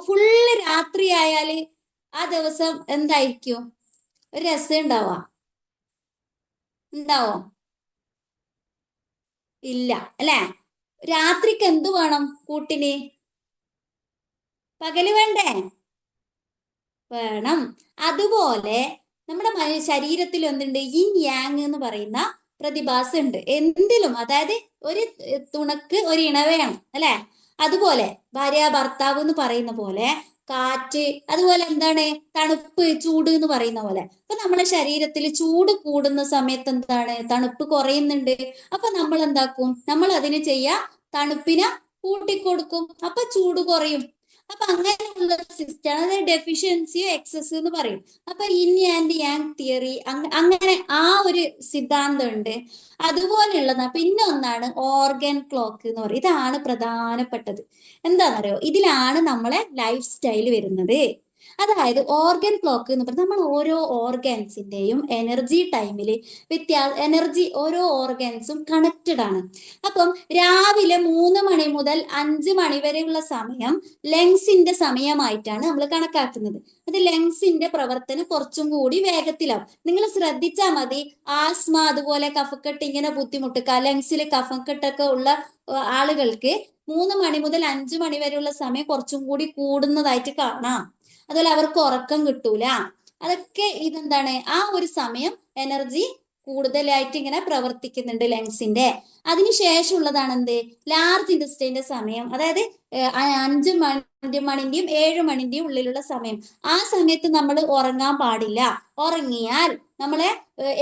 ഫുള്ള് രാത്രി ആയാല് ആ ദിവസം എന്തായിരിക്കും? ഒരു രസം ഉണ്ടാവോ? ഇല്ല അല്ലെ? രാത്രിക്ക് എന്ത് വേണം കൂട്ടിന്? പകല് വേണ്ടേ? വേണം. അതുപോലെ നമ്മുടെ ശരീരത്തിൽ എന്തുണ്ട്? യിൻ യാങ് എന്ന് പറയുന്ന പ്രതിഭാസം ഉണ്ട് എന്തിലും. അതായത് ഒരു തുണക്ക് ഒരു ഇണ വേണം അല്ലെ? അതുപോലെ ഭാര്യ ഭർത്താവ് എന്ന് പറയുന്ന പോലെ കാറ്റ്, അതുപോലെ എന്താണ് തണുപ്പ് ചൂട് എന്ന് പറയുന്ന പോലെ. അപ്പൊ നമ്മുടെ ശരീരത്തിൽ ചൂട് കൂടുന്ന സമയത്ത് എന്താണ്? തണുപ്പ് കുറയുന്നുണ്ട്. അപ്പൊ നമ്മൾ എന്താക്കും? നമ്മൾ അതിന് ചെയ്യാ തണുപ്പിനെ കൂട്ടിക്കൊടുക്കും, അപ്പൊ ചൂട് കുറയും. അപ്പൊ അങ്ങനെയുള്ള സിസ്റ്റം, അതായത് ഡെഫിഷ്യൻസിയോ എക്സസ് എന്ന് പറയും. അപ്പൊ ഇൻ ആൻഡ് യാങ് തിയറി അങ്ങനെ ആ ഒരു സിദ്ധാന്തം ഉണ്ട്. അതുപോലെയുള്ളതാണ്. പിന്നെ ഒന്നാണ് ഓർഗൻ ക്ലോക്ക് എന്ന് പറയും. ഇതാണ് പ്രധാനപ്പെട്ടത്. എന്താണെന്നറിയോ? ഇതിലാണ് നമ്മളെ ലൈഫ് സ്റ്റൈൽ വരുന്നത്. അതായത് ഓർഗൻ ക്ലോക്ക് എന്ന് പറഞ്ഞാൽ നമ്മൾ ഓരോ ഓർഗൻസിന്റെയും എനർജി ടൈമിൽ എനർജി ഓരോ ഓർഗൻസും കണക്റ്റഡ് ആണ്. അപ്പം രാവിലെ 3 മണി മുതൽ 5 മണി വരെയുള്ള സമയം ലങ്സിന്റെ സമയമായിട്ടാണ് നമ്മൾ കണക്കാക്കുന്നത്. അത് ലങ്സിന്റെ പ്രവർത്തനം കുറച്ചും കൂടി വേഗത്തിലാവും. നിങ്ങൾ ശ്രദ്ധിച്ചാൽ മതി. ആസ്മ, അതുപോലെ കഫക്കെട്ട്, ഇങ്ങനെ ബുദ്ധിമുട്ട് ലങ്സിൽ കഫക്കെട്ടൊക്കെ ഉള്ള ആളുകൾക്ക് 3 മണി മുതൽ 5 മണി വരെയുള്ള സമയം കുറച്ചും കൂടി കൂടുന്നതായിട്ട് കാണാം. അതുപോലെ അവർക്ക് ഉറക്കം കിട്ടൂല. അതൊക്കെ ഇതെന്താണ്? ആ ഒരു സമയം എനർജി കൂടുതലായിട്ട് ഇങ്ങനെ പ്രവർത്തിക്കുന്നുണ്ട് ലങ്സിന്റെ. അതിനുശേഷമുള്ളതാണ് എന്ത്? ലാർജ് ഇൻഡസ്ട്രീന്റെ സമയം. അതായത് 5 മണിന്റെയും 7 മണിന്റെയും ഉള്ളിലുള്ള സമയം. ആ സമയത്ത് നമ്മൾ ഉറങ്ങാൻ പാടില്ല. ഉറങ്ങിയാൽ നമ്മളെ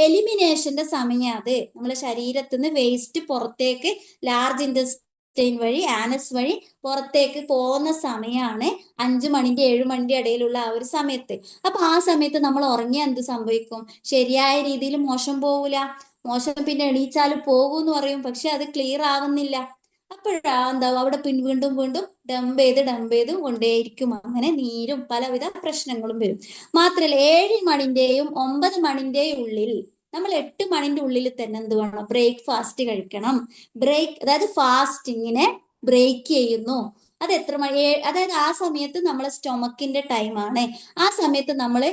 എലിമിനേഷന്റെ സമയം. അത് നമ്മളെ ശരീരത്തിൽ നിന്ന് വേസ്റ്റ് പുറത്തേക്ക് ലാർജ് ഇൻഡസ്ട്രീൻ വഴി, ആനസ് വഴി പുറത്തേക്ക് പോകുന്ന സമയമാണ് 5 മണിന്റെ 7 മണിന്റെ ഇടയിലുള്ള ആ ഒരു സമയത്ത്. അപ്പൊ ആ സമയത്ത് നമ്മൾ ഉറങ്ങിയാൽ എന്ത് സംഭവിക്കും? ശരിയായ രീതിയിൽ മോശം പോകൂല. മോശം പിന്നെ എണീച്ചാലും പോകൂ എന്ന് പറയും, പക്ഷെ അത് ക്ലിയർ ആവുന്നില്ല. അപ്പോഴാ എന്താവും? അവിടെ വീണ്ടും വീണ്ടും ഡംപ് ചെയ്ത് കൊണ്ടേയിരിക്കും. അങ്ങനെ നീരും പലവിധ പ്രശ്നങ്ങളും വരും. മാത്രല്ല 7 മണിന്റെയും 9 മണിന്റെയും ഉള്ളിൽ നമ്മൾ 8 മണിന്റെ ഉള്ളിൽ തന്നെ എന്ത് വേണം? ബ്രേക്ക്ഫാസ്റ്റ് കഴിക്കണം. അതായത് ഫാസ്റ്റിങ്ങിനെ ബ്രേക്ക് ചെയ്യുന്നു. അത് എത്ര മണി? അതായത് ആ സമയത്ത് നമ്മളെ സ്റ്റൊമക്കിന്റെ ടൈമാണ്. ആ സമയത്ത് നമ്മൾ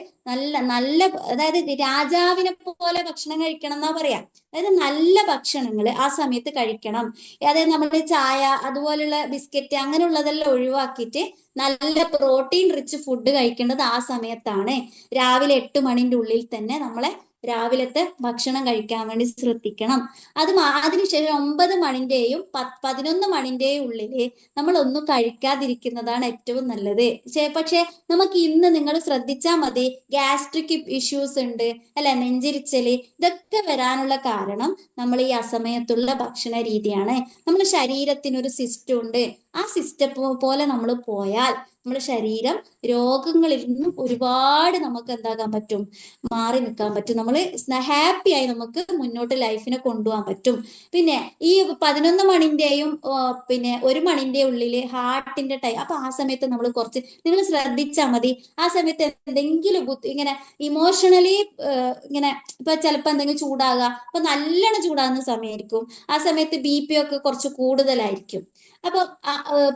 നല്ല അതായത് രാജാവിനെ പോലെ ഭക്ഷണം കഴിക്കണം എന്നാ പറയാ. അതായത് നല്ല ഭക്ഷണങ്ങൾ ആ സമയത്ത് കഴിക്കണം. അതായത് നമ്മുടെ ചായ, അതുപോലുള്ള ബിസ്ക്കറ്റ്, അങ്ങനെയുള്ളതെല്ലാം ഒഴിവാക്കിയിട്ട് നല്ല പ്രോട്ടീൻ റിച്ച് ഫുഡ് കഴിക്കേണ്ടത് ആ സമയത്താണ്. രാവിലെ 8 മണിന്റെ ഉള്ളിൽ തന്നെ നമ്മളെ രാവിലത്തെ ഭക്ഷണം കഴിക്കാൻ വേണ്ടി ശ്രദ്ധിക്കണം. അതിനുശേഷം 9 മണിന്റെയും 11 മണിന്റെയും ഉള്ളില് നമ്മൾ ഒന്നും കഴിക്കാതിരിക്കുന്നതാണ് ഏറ്റവും നല്ലത്. പക്ഷെ നമുക്ക് ഇന്ന് നിങ്ങൾ ശ്രദ്ധിച്ചാൽ മതി, ഗ്യാസ്ട്രിക് ഇഷ്യൂസ് ഉണ്ട് അല്ലെ, നെഞ്ചിരിച്ചല്, ഇതൊക്കെ വരാനുള്ള കാരണം നമ്മൾ ഈ അസമയത്തുള്ള ഭക്ഷണ രീതിയാണ്. നമ്മുടെ ശരീരത്തിന് ഒരു സിസ്റ്റം ഉണ്ട്. ആ സിസ്റ്റം പോലെ നമ്മൾ പോയാൽ നമ്മുടെ ശരീരം രോഗങ്ങളിൽ നിന്നും ഒരുപാട് നമുക്ക് എന്താക്കാൻ പറ്റും? മാറി നിൽക്കാൻ പറ്റും. നമ്മൾ ഹാപ്പി ആയി നമുക്ക് മുന്നോട്ട് ലൈഫിനെ കൊണ്ടുപോകാൻ പറ്റും. പിന്നെ ഈ 11 മണിന്റെയും പിന്നെ 1 മണിന്റെ ഉള്ളില് ഹാർട്ടിന്റെ ടൈം. അപ്പൊ ആ സമയത്ത് നമ്മൾ കുറച്ച് നിങ്ങൾ ശ്രദ്ധിച്ചാൽ മതി. ആ സമയത്ത് എന്തെങ്കിലും ഇങ്ങനെ ഇമോഷണലി ഇങ്ങനെ ഇപ്പൊ ചിലപ്പോ എന്തെങ്കിലും ചൂടാകുക, അപ്പൊ നല്ലോണം ചൂടാകുന്ന സമയമായിരിക്കും. ആ സമയത്ത് BP ഒക്കെ കുറച്ച് കൂടുതലായിരിക്കും. അപ്പൊ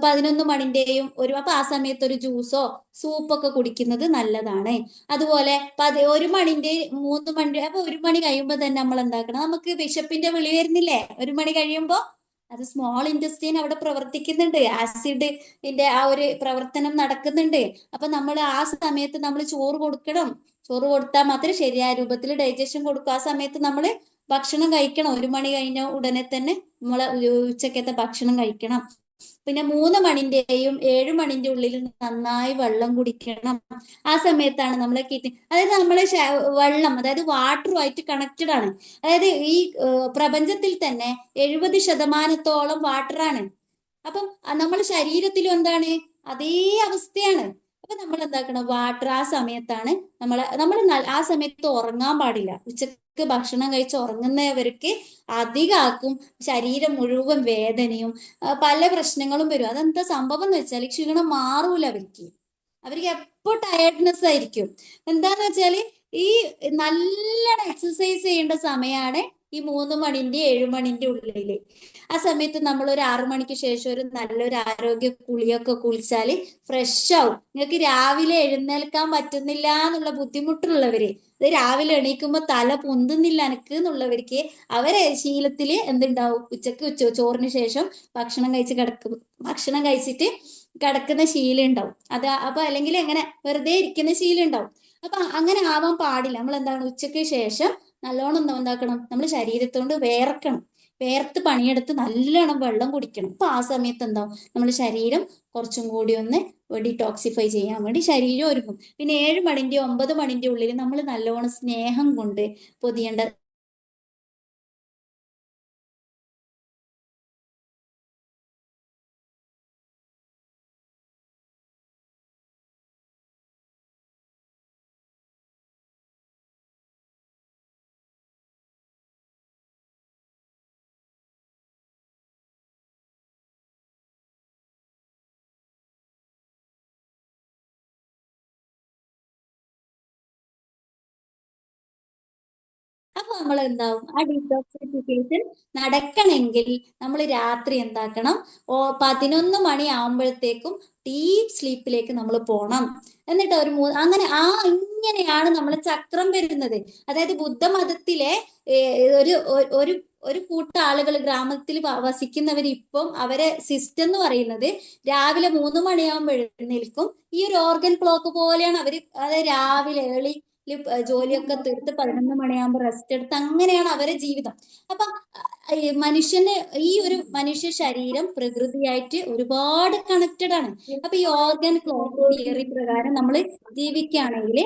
11 മണിന്റെയും അപ്പൊ ആ സമയത്ത് ഒരു ജ്യൂസോ സൂപ്പൊക്കെ കുടിക്കുന്നത് നല്ലതാണ്. അതുപോലെ 1 മണിന്റെ 3 മണി, അപ്പൊ 1 മണി കഴിയുമ്പോ തന്നെ നമ്മൾ എന്താക്കണം? നമുക്ക് വിശപ്പിന്റെ വിളി വരുന്നില്ലേ 1 മണി കഴിയുമ്പോ? അത് സ്മോൾ ഇൻറ്റസ്റ്റൈൻ അവിടെ പ്രവർത്തിക്കുന്നുണ്ട്. ആസിഡിന്റെ ആ ഒരു പ്രവർത്തനം നടക്കുന്നുണ്ട്. അപ്പൊ നമ്മൾ ആ സമയത്ത് നമ്മൾ ചോറ് കൊടുക്കണം. ചോറ് കൊടുത്താൽ മാത്രമേ ശരിയായ രൂപത്തിൽ ഡൈജഷൻ കൊടുക്കൂ. ആ സമയത്ത് നമ്മൾ ഭക്ഷണം കഴിക്കണം. 1 മണി കഴിഞ്ഞ ഉടനെ തന്നെ നമ്മളെ ഉച്ചക്കത്തെ ഭക്ഷണം കഴിക്കണം. പിന്നെ 3 മണിന്റെയും 7 മണിന്റെ ഉള്ളിൽ നന്നായി വെള്ളം കുടിക്കണം. ആ സമയത്താണ് നമ്മളെ അതായത് നമ്മളെ വെള്ളം, അതായത് വാട്ടറുമായിട്ട് കണക്റ്റഡ് ആണ്. അതായത് ഈ പ്രപഞ്ചത്തിൽ തന്നെ 70% വാട്ടറാണ്. അപ്പം നമ്മുടെ ശരീരത്തിലും എന്താണ്? അതേ അവസ്ഥയാണ്. അപ്പൊ നമ്മൾ എന്താക്കണം? വാട്ടർ ആ സമയത്താണ് നമ്മൾ ആ സമയത്ത് ഉറങ്ങാൻ പാടില്ല. ഉച്ചക്ക് ഭക്ഷണം കഴിച്ച് ഉറങ്ങുന്നവർക്ക് അധികമാക്കും ശരീരം മുഴുവൻ വേദനയും പല പ്രശ്നങ്ങളും വരും. അതെന്താ സംഭവം എന്ന് വെച്ചാൽ ക്ഷീണം മാറൂല അവർക്ക് എപ്പോ ടയർഡ്നെസ് ആയിരിക്കും. എന്താന്ന് വെച്ചാല് ഈ നല്ലോണം എക്സസൈസ് ചെയ്യേണ്ട സമയമാണ് ഈ 3 മണിന്റെ 7 മണിന്റെ ഉള്ളില്. ആ സമയത്ത് നമ്മൾ ഒരു 6 മണിക്ക് ശേഷം ഒരു നല്ലൊരു ആരോഗ്യ കുളിയൊക്കെ കുളിച്ചാല് ഫ്രഷ് ആവും. നിങ്ങൾക്ക് രാവിലെ എഴുന്നേൽക്കാൻ പറ്റുന്നില്ല എന്നുള്ള ബുദ്ധിമുട്ടുള്ളവര്, ഇത് രാവിലെ എണീക്കുമ്പോ തല പൊന്തുന്നില്ല എനിക്ക് എന്നുള്ളവർക്ക് അവരെ ശീലത്തില് എന്തുണ്ടാവും? ചോറിന് ശേഷം ഭക്ഷണം കഴിച്ച് കിടക്കും. ഭക്ഷണം കഴിച്ചിട്ട് കിടക്കുന്ന ശീലം ഉണ്ടാവും. അത് അപ്പൊ അല്ലെങ്കിൽ എങ്ങനെ വെറുതെ ഇരിക്കുന്ന ശീലം ഉണ്ടാവും. അപ്പൊ അങ്ങനെ ആവാൻ പാടില്ല. നമ്മൾ എന്താണ് ഉച്ചയ്ക്ക് ശേഷം നല്ലോണം എന്താക്കണം, നമ്മൾ ശരീരത്തോണ്ട് വേർക്കണം. വേർത്ത് പണിയെടുത്ത് നല്ലോണം വെള്ളം കുടിക്കണം. അപ്പൊ ആ സമയത്ത് എന്താവും, നമ്മുടെ ശരീരം കുറച്ചും കൂടി ഒന്ന് ഡിറ്റോക്സിഫൈ ചെയ്യാൻ വേണ്ടി ശരീരം ഒരുങ്ങും. പിന്നെ 7 മണിന്റെ 9 മണിന്റെ ഉള്ളിൽ നമ്മൾ നല്ലോണം സ്നേഹം കൊണ്ട് പൊതിയേണ്ട അപ്പൊ നമ്മൾ എന്താവും, ആ ഡീടോക്സിഫിക്കേഷൻ നടക്കണമെങ്കിൽ നമ്മൾ രാത്രി എന്താക്കണം, 11 മണി ആവുമ്പോഴത്തേക്കും ഡീപ് സ്ലീപ്പിലേക്ക് നമ്മൾ പോണം. എന്നിട്ട് അങ്ങനെ ഇങ്ങനെയാണ് നമ്മൾ ചക്രം വരുന്നത്. അതായത് ബുദ്ധമതത്തിലെ ഒരു ഒരു ഒരു കൂട്ടം ആളുകൾ ഗ്രാമത്തിൽ വസിക്കുന്നവർ ഇപ്പം അവരെ സിസ്റ്റം എന്ന് പറയുന്നത് രാവിലെ 3 മണിയാകുമ്പോൾ എഴുന്നേൽക്കും. ഈ ഒരു ഓർഗൻ ക്ലോക്ക് പോലെയാണ് അവര്, അതായത് രാവിലെ ജോലിയൊക്കെ തീർത്ത് 11 മണിയാകുമ്പോൾ റെസ്റ്റ് എടുത്ത് അങ്ങനെയാണ് അവരെ ജീവിതം. അപ്പൊ ഈ മനുഷ്യ ശരീരം പ്രകൃതിയായിട്ട് ഒരുപാട് കണക്റ്റഡ് ആണ്. അപ്പൊ ഈ ഓർഗൻ ക്ലോക്ക് തിയറി പ്രകാരം നമ്മൾ ജീവിക്കുകയാണെങ്കിൽ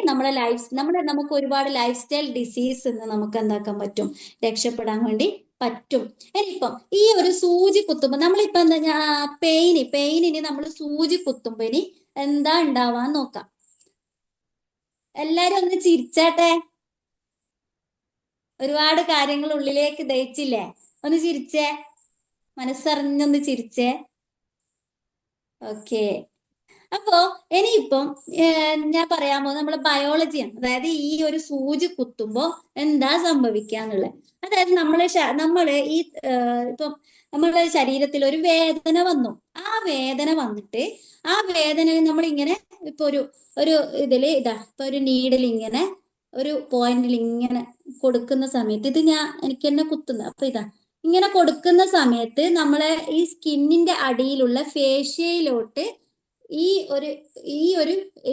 നമുക്ക് ഒരുപാട് ലൈഫ് സ്റ്റൈൽ ഡിസീസ് നമുക്ക് എന്താക്കാൻ പറ്റും, രക്ഷപ്പെടാൻ വേണ്ടി പറ്റും. ഇനിയിപ്പം ഈ ഒരു സൂചി കുത്തുമ്പോ നമ്മളിപ്പോ എന്താ പെയിനിന് നമ്മൾ സൂചി കുത്തുമ്പോ ഇനി എന്താ ഉണ്ടാവാൻ നോക്കാം. എല്ലാരും ഒന്ന് ചിരിച്ചാട്ടെ. ഒരുപാട് കാര്യങ്ങൾ ഉള്ളിലേക്ക് ദയിച്ചില്ലേ? ഒന്ന് ചിരിച്ചേ, മനസ്സറിഞ്ഞൊന്ന് ചിരിച്ചേ. ഓക്കെ. അപ്പോ ഇനിയിപ്പം ഞാൻ പറയാൻ പോകുന്നത് നമ്മളെ ബയോളജിയാണ്. അതായത് ഈ ഒരു സൂചി കുത്തുമ്പോ എന്താ സംഭവിക്കാന്നുള്ളത്. അതായത് നമ്മള് ഇപ്പം നമ്മുടെ ശരീരത്തിൽ ഒരു വേദന വന്നു. ആ വേദന വന്നിട്ട് ആ വേദന നമ്മളിങ്ങനെ ഇപ്പൊ ഒരു ഇതില് ഇപ്പൊ ഒരു നീഡിൽ ഇങ്ങനെ ഒരു പോയിന്റിൽ ഇങ്ങനെ കൊടുക്കുന്ന സമയത്ത് എനിക്ക് തന്നെ കുത്തുന്നത്. അപ്പൊ ഇങ്ങനെ കൊടുക്കുന്ന സമയത്ത് നമ്മളെ ഈ സ്കിന്നിന്റെ അടിയിലുള്ള ഫേഷ്യയിലോട്ട്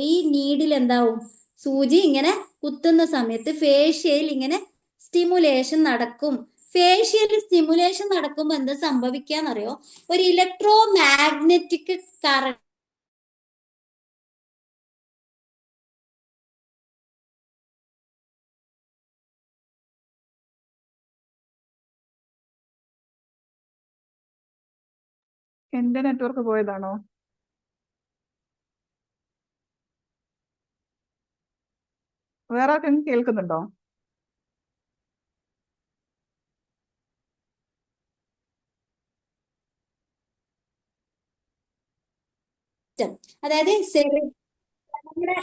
ഈ നീഡിൽ എന്താവും, സൂചി ഇങ്ങനെ കുത്തുന്ന സമയത്ത് ഫേഷ്യയിൽ ഇങ്ങനെ സ്റ്റിമുലേഷൻ നടക്കും. ഫേഷ്യൽ സ്റ്റിമുലേഷൻ നടക്കുമ്പോ എന്താ സംഭവിക്കാന്നറിയോ? ഒരു ഇലക്ട്രോ മാഗ്നറ്റിക് കറണ്ട് എന്റെ നെറ്റ്വർക്ക് പോയതാണോ? വേറെ ആർക്കെങ്കിലും കേൾക്കുന്നുണ്ടോ? അതായത് നമ്മുടെ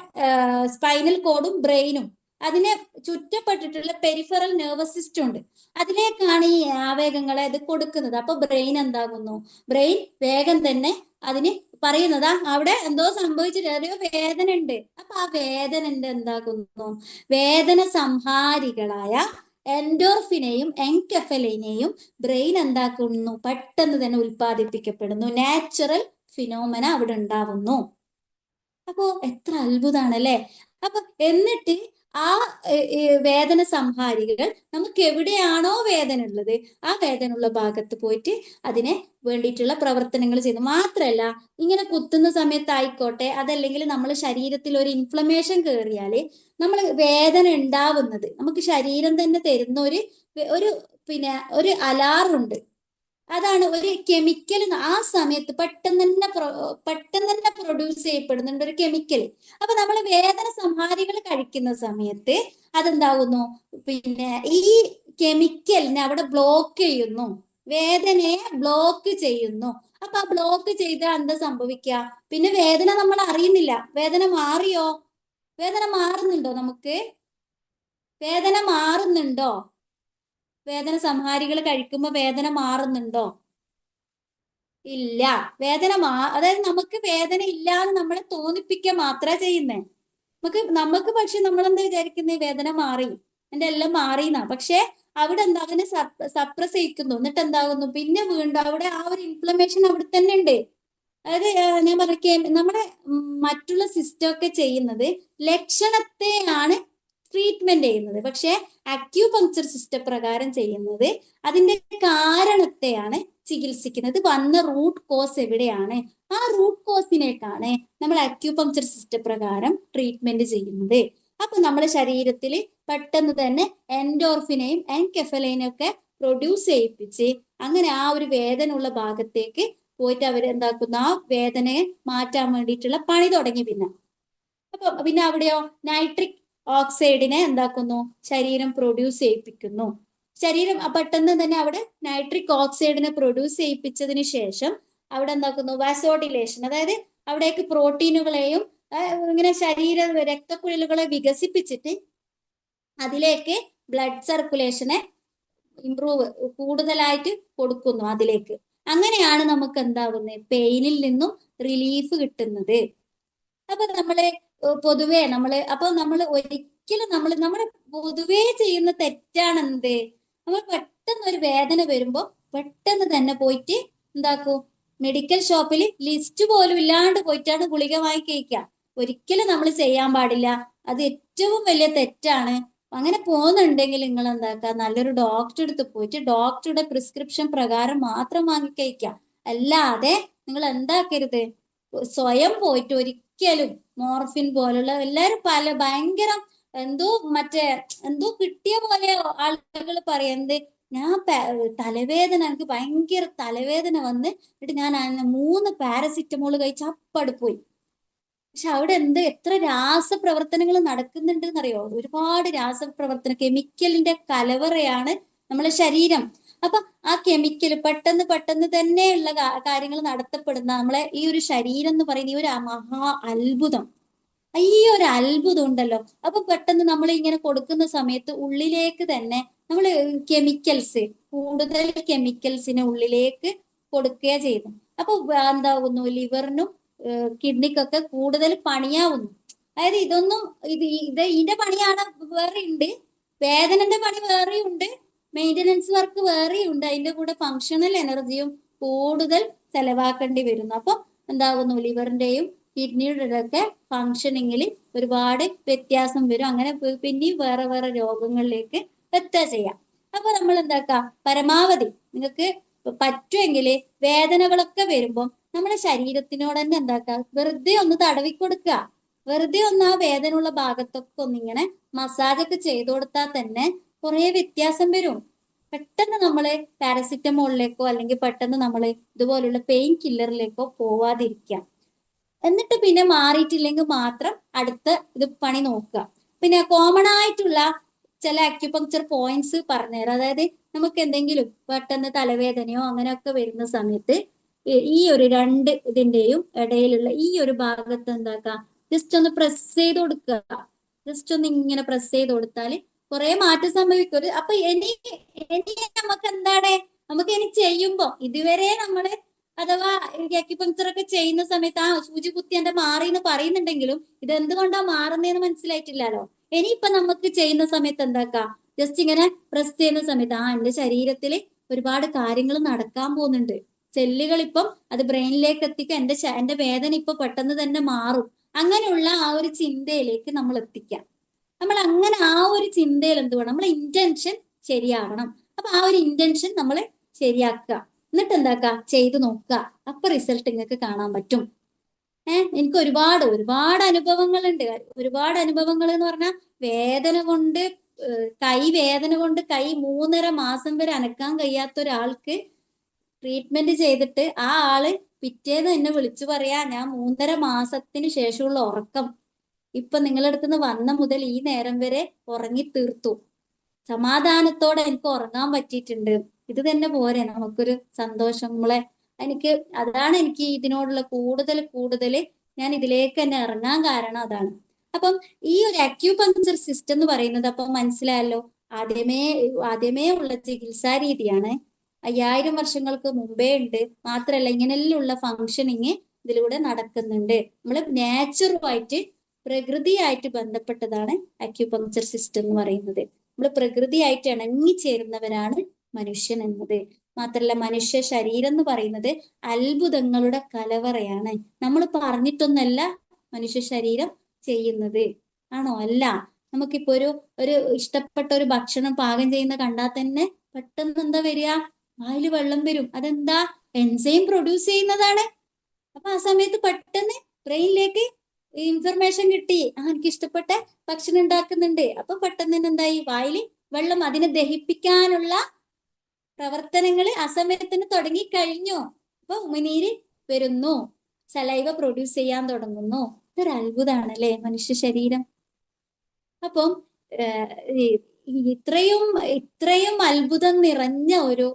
സ്പൈനൽ കോഡും ബ്രെയിനും അതിനെ ചുറ്റപ്പെട്ടിട്ടുള്ള പെരിഫറൽ നെർവസ് സിസ്റ്റം ഉണ്ട്. അതിലേക്കാണ് ഈ ആവേഗങ്ങളെ അത് കൊടുക്കുന്നത്. അപ്പൊ ബ്രെയിൻ എന്താകുന്നു, ബ്രെയിൻ വേഗം തന്നെ അതിന് പറയുന്നതാ അവിടെ എന്തോ സംഭവിച്ചിട്ട് ഒരു വേദന ഉണ്ട്. അപ്പൊ ആ വേദന എന്താകുന്നു, വേദന സംഹാരികളായ എൻഡോർഫിനെയും എൻകെഫലിനെയും ബ്രെയിൻ എന്താക്കുന്നു, പെട്ടെന്ന് തന്നെ ഉൽപ്പാദിപ്പിക്കപ്പെടുന്നു. നാച്ചുറൽ ഫിനോമന അവിടെ ഉണ്ടാവുന്നു. അപ്പോ എത്ര അത്ഭുതമാണ് അല്ലെ? അപ്പൊ എന്നിട്ട് ആ വേദന സംഹാരികൾ നമുക്ക് എവിടെയാണോ വേദന ഉള്ളത് ആ വേദന ഉള്ള ഭാഗത്ത് പോയിട്ട് അതിനെ വേണ്ടിയിട്ടുള്ള പ്രവർത്തനങ്ങൾ ചെയ്യുന്നു. മാത്രല്ല ഇങ്ങനെ കുത്തുന്ന സമയത്തായിക്കോട്ടെ, അതല്ലെങ്കിൽ നമ്മൾ ശരീരത്തിൽ ഒരു ഇൻഫ്ലമേഷൻ കയറിയാല് നമ്മൾ വേദന ഉണ്ടാവുന്നത് നമുക്ക് ശരീരം തന്നെ തരുന്ന ഒരു അലാറം ഉണ്ട്. അതാണ് ഒരു കെമിക്കൽ. ആ സമയത്ത് പെട്ടെന്ന് തന്നെ പ്രൊഡ്യൂസ് ചെയ്യപ്പെടുന്നുണ്ട് ഒരു കെമിക്കൽ. അപ്പൊ നമ്മൾ വേദന സംഹാരികൾ കഴിക്കുന്ന സമയത്ത് അതെന്താകുന്നു, ഈ കെമിക്കലിനെ അവിടെ ബ്ലോക്ക് ചെയ്യുന്നു, വേദനയെ ബ്ലോക്ക് ചെയ്യുന്നു. അപ്പൊ ആ ബ്ലോക്ക് ചെയ്താൽ എന്താ സംഭവിക്കുക, പിന്നെ വേദന നമ്മൾ അറിയുന്നില്ല. വേദന മാറിയോ? വേദന മാറുന്നുണ്ടോ? നമുക്ക് വേദന മാറുന്നുണ്ടോ? വേദന സംഹാരികൾ കഴിക്കുമ്പോ വേദന മാറുന്നുണ്ടോ? ഇല്ല. അതായത് നമുക്ക് വേദന ഇല്ലാന്ന് നമ്മളെ തോന്നിപ്പിക്കുക മാത്രമേ ചെയ്യുന്നേ. നമുക്ക് പക്ഷെ നമ്മളെന്താ വിചാരിക്കുന്നത്, വേദന മാറി, എന്റെ എല്ലാം മാറിയെന്നാ. പക്ഷെ അവിടെ എന്താ, അതിനെ സപ്രസ് ചെയ്യിക്കുന്നു. എന്നിട്ട് എന്താകുന്നു, പിന്നെ വീണ്ടും അവിടെ ആ ഒരു ഇൻഫ്ലമേഷൻ അവിടെ തന്നെ ഉണ്ട്. അതായത് ഞാൻ പറഞ്ഞ നമ്മുടെ മറ്റുള്ള സിസ്റ്റം ഒക്കെ ചെയ്യുന്നത് ലക്ഷണത്തെയാണ് ട്രീറ്റ്മെന്റ് ചെയ്യുന്നത്. പക്ഷെ അക്യൂപങ്ക്ചർ സിസ്റ്റം പ്രകാരം ചെയ്യുന്നത് അതിന്റെ കാരണത്തെയാണ് ചികിത്സിക്കുന്നത്. വന്ന റൂട്ട് കോസ് എവിടെയാണ്, ആ റൂട്ട് കോസിനേക്കാണ് നമ്മൾ അക്യൂപങ്ക്ചർ സിസ്റ്റം പ്രകാരം ട്രീറ്റ്മെന്റ് ചെയ്യുന്നത്. അപ്പൊ നമ്മുടെ ശരീരത്തിൽ പെട്ടെന്ന് തന്നെ എൻഡോർഫിനെയും എൻകെഫലൈനെയും ഒക്കെ പ്രൊഡ്യൂസ് ചെയ്യിപ്പിച്ച് അങ്ങനെ ആ ഒരു വേദന ഉള്ള ഭാഗത്തേക്ക് പോയിട്ട് അവരെന്താക്കുന്നു, ആ വേദനയെ മാറ്റാൻ വേണ്ടിയിട്ടുള്ള പണി തുടങ്ങി. അപ്പൊ പിന്നെ അവിടെയോ നൈട്രിക് ഓക്സൈഡിനെ എന്താക്കുന്നു, ശരീരം പ്രൊഡ്യൂസ് ചെയ്യിപ്പിക്കുന്നു. ശരീരം പെട്ടെന്ന് തന്നെ അവിടെ നൈട്രിക് ഓക്സൈഡിനെ പ്രൊഡ്യൂസ് ചെയ്യിപ്പിച്ചതിന് ശേഷം അവിടെ എന്താക്കുന്നു, വാസോഡിലേഷൻ, അതായത് അവിടേക്ക് പ്രോട്ടീനുകളെയും ഇങ്ങനെ രക്തക്കുഴലുകളെ വികസിപ്പിച്ചിട്ട് അതിലേക്ക് ബ്ലഡ് സർക്കുലേഷനെ ഇംപ്രൂവ് കൂടുതലായിട്ട് കൊടുക്കുന്നു അതിലേക്ക്. അങ്ങനെയാണ് നമുക്ക് എന്താവുന്നത്, പെയിനിൽ നിന്നും റിലീഫ് കിട്ടുന്നത്. അപ്പൊ നമ്മള് പൊതുവെ നമ്മൾ ഒരിക്കലും നമ്മൾ പൊതുവേ ചെയ്യുന്ന തെറ്റാണെന്ത്, നമ്മൾ പെട്ടെന്ന് ഒരു വേദന വരുമ്പോ പെട്ടെന്ന് തന്നെ പോയിട്ട് എന്താക്കൂ, മെഡിക്കൽ ഷോപ്പിൽ ലിസ്റ്റ് പോലും ഇല്ലാണ്ട് പോയിട്ടാണ് ഗുളിക വാങ്ങി കഴിക്കുക. ഒരിക്കലും നമ്മൾ ചെയ്യാൻ പാടില്ല, അത് ഏറ്റവും വലിയ തെറ്റാണ്. അങ്ങനെ പോകുന്നുണ്ടെങ്കിൽ നിങ്ങൾ എന്താക്കുക, നല്ലൊരു ഡോക്ടറെ അടുത്ത് പോയിട്ട് ഡോക്ടറുടെ പ്രിസ്ക്രിപ്ഷൻ പ്രകാരം മാത്രം വാങ്ങി കഴിക്കുക. അല്ലാതെ നിങ്ങൾ എന്താക്കരുത്, സ്വയം പോയിട്ട് ഒരിക്കലും മോർഫിൻ പോലുള്ള എല്ലാരും ഭയങ്കര എന്തോ കിട്ടിയ പോലെ ആളുകൾ പറയാം, ഞാൻ തലവേദന, എനിക്ക് ഭയങ്കര തലവേദന വന്ന് എന്നിട്ട് ഞാൻ 3 പാരസിറ്റമോൾ കഴിച്ച് അപ്പട് പോയി. പക്ഷെ അവിടെ എത്ര രാസപ്രവർത്തനങ്ങൾ നടക്കുന്നുണ്ട് എന്നറിയോ? ഒരുപാട് രാസപ്രവർത്തന കെമിക്കലിന്റെ കലവറയാണ് നമ്മളെ ശരീരം. അപ്പൊ ആ കെമിക്കൽ പെട്ടെന്ന് തന്നെയുള്ള കാര്യങ്ങൾ നടത്തപ്പെടുന്ന നമ്മളെ ഈ ഒരു ശരീരം എന്ന് പറയുന്ന ഈ ഒരു മഹാ അത്ഭുതം, ഈ ഒരു അത്ഭുതം ഉണ്ടല്ലോ. അപ്പൊ പെട്ടെന്ന് നമ്മൾ ഇങ്ങനെ കൊടുക്കുന്ന സമയത്ത് ഉള്ളിലേക്ക് തന്നെ നമ്മൾ കൂടുതൽ കെമിക്കൽസിനെ ഉള്ളിലേക്ക് കൊടുക്കുക ചെയ്യുന്നു. അപ്പൊ എന്താകുന്നു, ലിവറിനും കിഡ്നിക്കൊക്കെ കൂടുതൽ പണിയാവുന്നു. അതായത് ഇതിന്റെ പണിയാണ് വേറെ ഉണ്ട്, വേദനന്റെ പണി വേറെയും ഉണ്ട്, മെയിൻ്റനൻസ് വർക്ക് വേറെയും ഉണ്ട്. അതിന്റെ കൂടെ ഫങ്ഷണൽ എനർജിയും കൂടുതൽ ചെലവാക്കേണ്ടി വരുന്നു. അപ്പൊ എന്താകുന്നു, ലിവറിന്റെയും കിഡ്നിയുടെ ഒക്കെ ഫങ്ഷനിങ്ങിൽ ഒരുപാട് വ്യത്യാസം വരും. അങ്ങനെ പിന്നെയും വേറെ വേറെ രോഗങ്ങളിലേക്ക് എത്തുക ചെയ്യാം. അപ്പൊ നമ്മൾ എന്താക്കാം, പരമാവധി നിങ്ങൾക്ക് പറ്റുമെങ്കിൽ വേദനകളൊക്കെ വരുമ്പോൾ നമ്മുടെ ശരീരത്തിനോട് തന്നെ എന്താക്കുക, വെറുതെ ഒന്ന് തടവി കൊടുക്കുക. വെറുതെ ഒന്ന് ആ വേദനയുള്ള ഭാഗത്തൊക്കെ ഒന്നിങ്ങനെ മസാജൊക്കെ ചെയ്തു കൊടുത്താൽ തന്നെ കുറെ വ്യത്യാസം വരും. പെട്ടെന്ന് നമ്മള് പാരസിറ്റമോളിലേക്കോ അല്ലെങ്കിൽ പെട്ടെന്ന് നമ്മൾ ഇതുപോലുള്ള പെയിൻ കില്ലറിലേക്കോ പോവാതിരിക്കാം. എന്നിട്ട് പിന്നെ മാറിയിട്ടില്ലെങ്കിൽ മാത്രം അടുത്ത പണി നോക്കുക. പിന്നെ കോമൺ ആയിട്ടുള്ള ചില അക്യുപങ്ക്ചർ പോയിന്റ്സ് പറഞ്ഞുതരാം. അതായത് നമുക്ക് എന്തെങ്കിലും പെട്ടെന്ന് തലവേദനയോ അങ്ങനെയൊക്കെ വരുന്ന സമയത്ത് ഈ ഒരു 2 ഇതിന്റെയും ഇടയിലുള്ള ഈ ഒരു ഭാഗത്ത് എന്താക്കുക, ജസ്റ്റ് ഒന്ന് പ്രസ് ചെയ്ത് കൊടുക്കുക. ജസ്റ്റ് ഒന്ന് ഇങ്ങനെ പ്രസ് ചെയ്ത് കൊടുത്താൽ കുറെ മാറ്റം സംഭവിക്കും. അപ്പൊ ഇനി നമുക്ക് എന്താണ്, നമുക്ക് ഇനി ചെയ്യുമ്പോ ഇതുവരെ നമ്മള് അഥവാ അക്യുപങ്ക്ചർ ഒക്കെ ചെയ്യുന്ന സമയത്ത് സൂചി കുത്തി എന്റെ മാറി എന്ന് പറയുന്നുണ്ടെങ്കിലും ഇതെന്തുകൊണ്ടാ മാറുന്നതെന്ന് മനസ്സിലായിട്ടില്ലല്ലോ. ഇനിയിപ്പൊ നമുക്ക് ചെയ്യുന്ന സമയത്ത് എന്താക്കാം, ജസ്റ്റ് ഇങ്ങനെ പ്രസ് ചെയ്യുന്ന സമയത്ത് എന്റെ ശരീരത്തിൽ ഒരുപാട് കാര്യങ്ങൾ നടക്കാൻ പോകുന്നുണ്ട്, സെല്ലുകൾ ഇപ്പം അത് ബ്രെയിനിലേക്ക് എത്തിക്കുക, എന്റെ വേദന ഇപ്പൊ പെട്ടെന്ന് തന്നെ മാറും. അങ്ങനെയുള്ള ആ ഒരു ചിന്തയിലേക്ക് നമ്മൾ എത്തിക്കാം. നമ്മൾ അങ്ങനെ ആ ഒരു ചിന്തയിൽ എന്ത് വേണം, നമ്മളെ ഇന്റൻഷൻ ശരിയാവണം. അപ്പൊ ആ ഒരു ഇന്റൻഷൻ നമ്മൾ ശരിയാക്കുക, എന്നിട്ട് എന്താക്കുക, ചെയ്തു നോക്കുക. അപ്പൊ റിസൾട്ട് നിങ്ങൾക്ക് കാണാൻ പറ്റും. എനിക്ക് ഒരുപാട് അനുഭവങ്ങളുണ്ട്. ഒരുപാട് അനുഭവങ്ങൾ എന്ന് പറഞ്ഞാൽ വേദന കൊണ്ട് വേദന കൊണ്ട് കൈ 3.5 മാസം വരെ അനക്കാൻ കഴിയാത്ത ഒരാൾക്ക് ട്രീറ്റ്മെന്റ് ചെയ്തിട്ട് ആ ആള് പിറ്റേന്ന് എന്നെ വിളിച്ചു പറയാ, ഞാൻ 3.5 മാസത്തിന് ശേഷമുള്ള ഉറക്കം ഇപ്പൊ നിങ്ങളുടെ അടുത്തുനിന്ന് വന്ന മുതൽ ഈ നേരം വരെ ഉറങ്ങി തീർത്തു, സമാധാനത്തോടെ എനിക്ക് ഉറങ്ങാൻ പറ്റിയിട്ടുണ്ട്. ഇത് തന്നെ പോരെ നമുക്കൊരു സന്തോഷം. അതാണ് എനിക്ക് ഇതിനോടുള്ള കൂടുതൽ ഞാൻ ഇതിലേക്ക് തന്നെ ഇറങ്ങാൻ കാരണം അതാണ്. അപ്പം ഈ ഒരു അക്യുപങ്ക്ചർ സിസ്റ്റം എന്ന് പറയുന്നത് അപ്പം മനസ്സിലായല്ലോ, ആദ്യമേ ഉള്ള ചികിത്സാ രീതിയാണ്. 5000 വർഷങ്ങൾക്ക് മുമ്പേ ഉണ്ട്. മാത്രല്ല ഇങ്ങനെയുള്ള ഫങ്ഷനിങ് ഇതിലൂടെ നടക്കുന്നുണ്ട്. നമ്മൾ നാച്ചുറുമായിട്ട് പ്രകൃതിയായിട്ട് ബന്ധപ്പെട്ടതാണ് അക്യുപങ്ക്ചർ സിസ്റ്റം എന്ന് പറയുന്നത്. നമ്മൾ പ്രകൃതിയായിട്ട് ഇണങ്ങിച്ചേരുന്നവരാണ് മനുഷ്യൻ എന്നത്. മാത്രല്ല മനുഷ്യ ശരീരം എന്ന് പറയുന്നത് അത്ഭുതങ്ങളുടെ കലവറയാണ്. നമ്മൾ പറഞ്ഞിട്ടൊന്നല്ല മനുഷ്യ ശരീരം ചെയ്യുന്നത്. ആണോ? അല്ല. നമുക്കിപ്പോ ഒരു ഇഷ്ടപ്പെട്ട ഒരു ഭക്ഷണം പാകം ചെയ്യുന്ന കണ്ടാൽ തന്നെ പെട്ടെന്ന് എന്താ വരിക? വായിൽ വെള്ളം വരും. അതെന്താ? എൻസൈം പ്രൊഡ്യൂസ് ചെയ്യുന്നതാണ്. അപ്പൊ ആ സമയത്ത് പെട്ടെന്ന് ബ്രെയിനിലേക്ക് ഇൻഫർമേഷൻ കിട്ടി, എനിക്ക് ഇഷ്ടപ്പെട്ട ഭക്ഷണം ഉണ്ടാക്കുന്നുണ്ട്. അപ്പൊ പെട്ടെന്ന് തന്നെ എന്തായി? വായില് വെള്ളം, അതിനെ ദഹിപ്പിക്കാനുള്ള പ്രവർത്തനങ്ങൾ ആ സമയത്തിന് തുടങ്ങി കഴിഞ്ഞു. അപ്പൊ ഉമിനീര് വരുന്നു, സലൈവ പ്രൊഡ്യൂസ് ചെയ്യാൻ തുടങ്ങുന്നു. ഇതൊരു അത്ഭുതമാണ് അല്ലെ മനുഷ്യ ശരീരം. അപ്പം ഇത്രയും ഇത്രയും അത്ഭുതം നിറഞ്ഞ ഒരു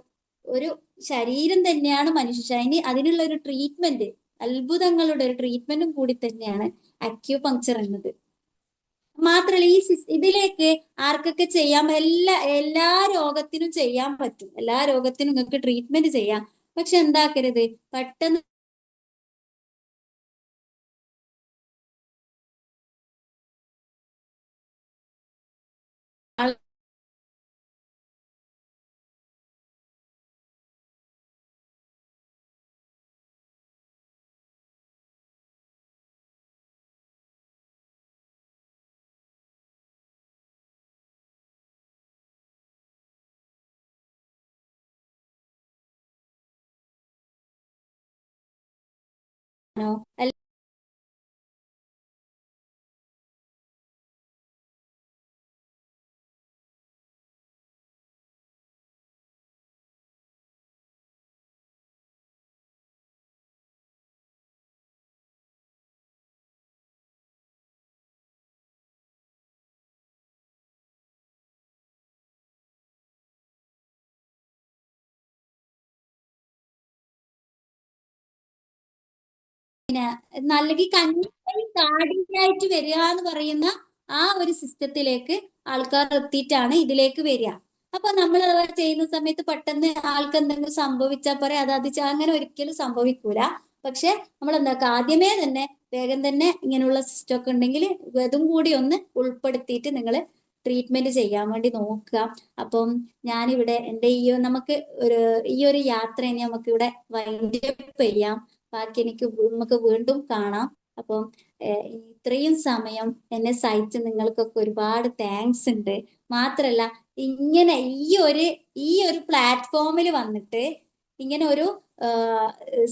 ശരീരം തന്നെയാണ് മനുഷ്യ. അതിനുള്ള ഒരു ട്രീറ്റ്മെന്റ്, അത്ഭുതങ്ങളുടെ ഒരു ട്രീറ്റ്മെന്റും കൂടി തന്നെയാണ് അക്യൂപങ്ക്ചർ എന്നത്. മാത്രല്ല ഇതിലേക്ക് ആർക്കൊക്കെ ചെയ്യാം? എല്ലാ രോഗത്തിനും ചെയ്യാൻ പറ്റും. എല്ലാ രോഗത്തിനും നിങ്ങൾക്ക് ട്രീറ്റ്മെന്റ് ചെയ്യാം. പക്ഷെ എന്താക്കരുത്, പെട്ടെന്ന് നൽകി കഞ്ഞി കാടിയായിട്ട് വരിക എന്ന് പറയുന്ന ആ ഒരു സിസ്റ്റത്തിലേക്ക് ആൾക്കാർ എത്തിയിട്ടാണ് ഇതിലേക്ക് വരിക. അപ്പൊ നമ്മൾ അത് ചെയ്യുന്ന സമയത്ത് പെട്ടെന്ന് ആൾക്ക് എന്തെങ്കിലും സംഭവിച്ചാൽ പറയാം അത് അങ്ങനെ ഒരിക്കലും സംഭവിക്കൂല. പക്ഷെ നമ്മൾ എന്താക്കുക, ആദ്യമേ തന്നെ വേഗം തന്നെ ഇങ്ങനെയുള്ള സിസ്റ്റം ഒക്കെ ഉണ്ടെങ്കിൽ അതും കൂടി ഒന്ന് ഉൾപ്പെടുത്തിയിട്ട് നിങ്ങൾ ട്രീറ്റ്മെന്റ് ചെയ്യാൻ വേണ്ടി നോക്കുക. അപ്പം ഞാനിവിടെ എൻ്റെ നമുക്ക് ഈ ഒരു യാത്ര ഇനി നമുക്ക് ഇവിടെ വൈൻഡ് അപ്പ് ചെയ്യാം. ബാക്കി നമുക്ക് വീണ്ടും കാണാം. അപ്പം ഇത്രയും സമയം എന്നെ സഹിച്ച് നിങ്ങൾക്കൊക്കെ ഒരുപാട് താങ്ക്സ് ഉണ്ട്. മാത്രല്ല ഇങ്ങനെ ഈ ഒരു പ്ലാറ്റ്ഫോമിൽ വന്നിട്ട് ഇങ്ങനെ ഒരു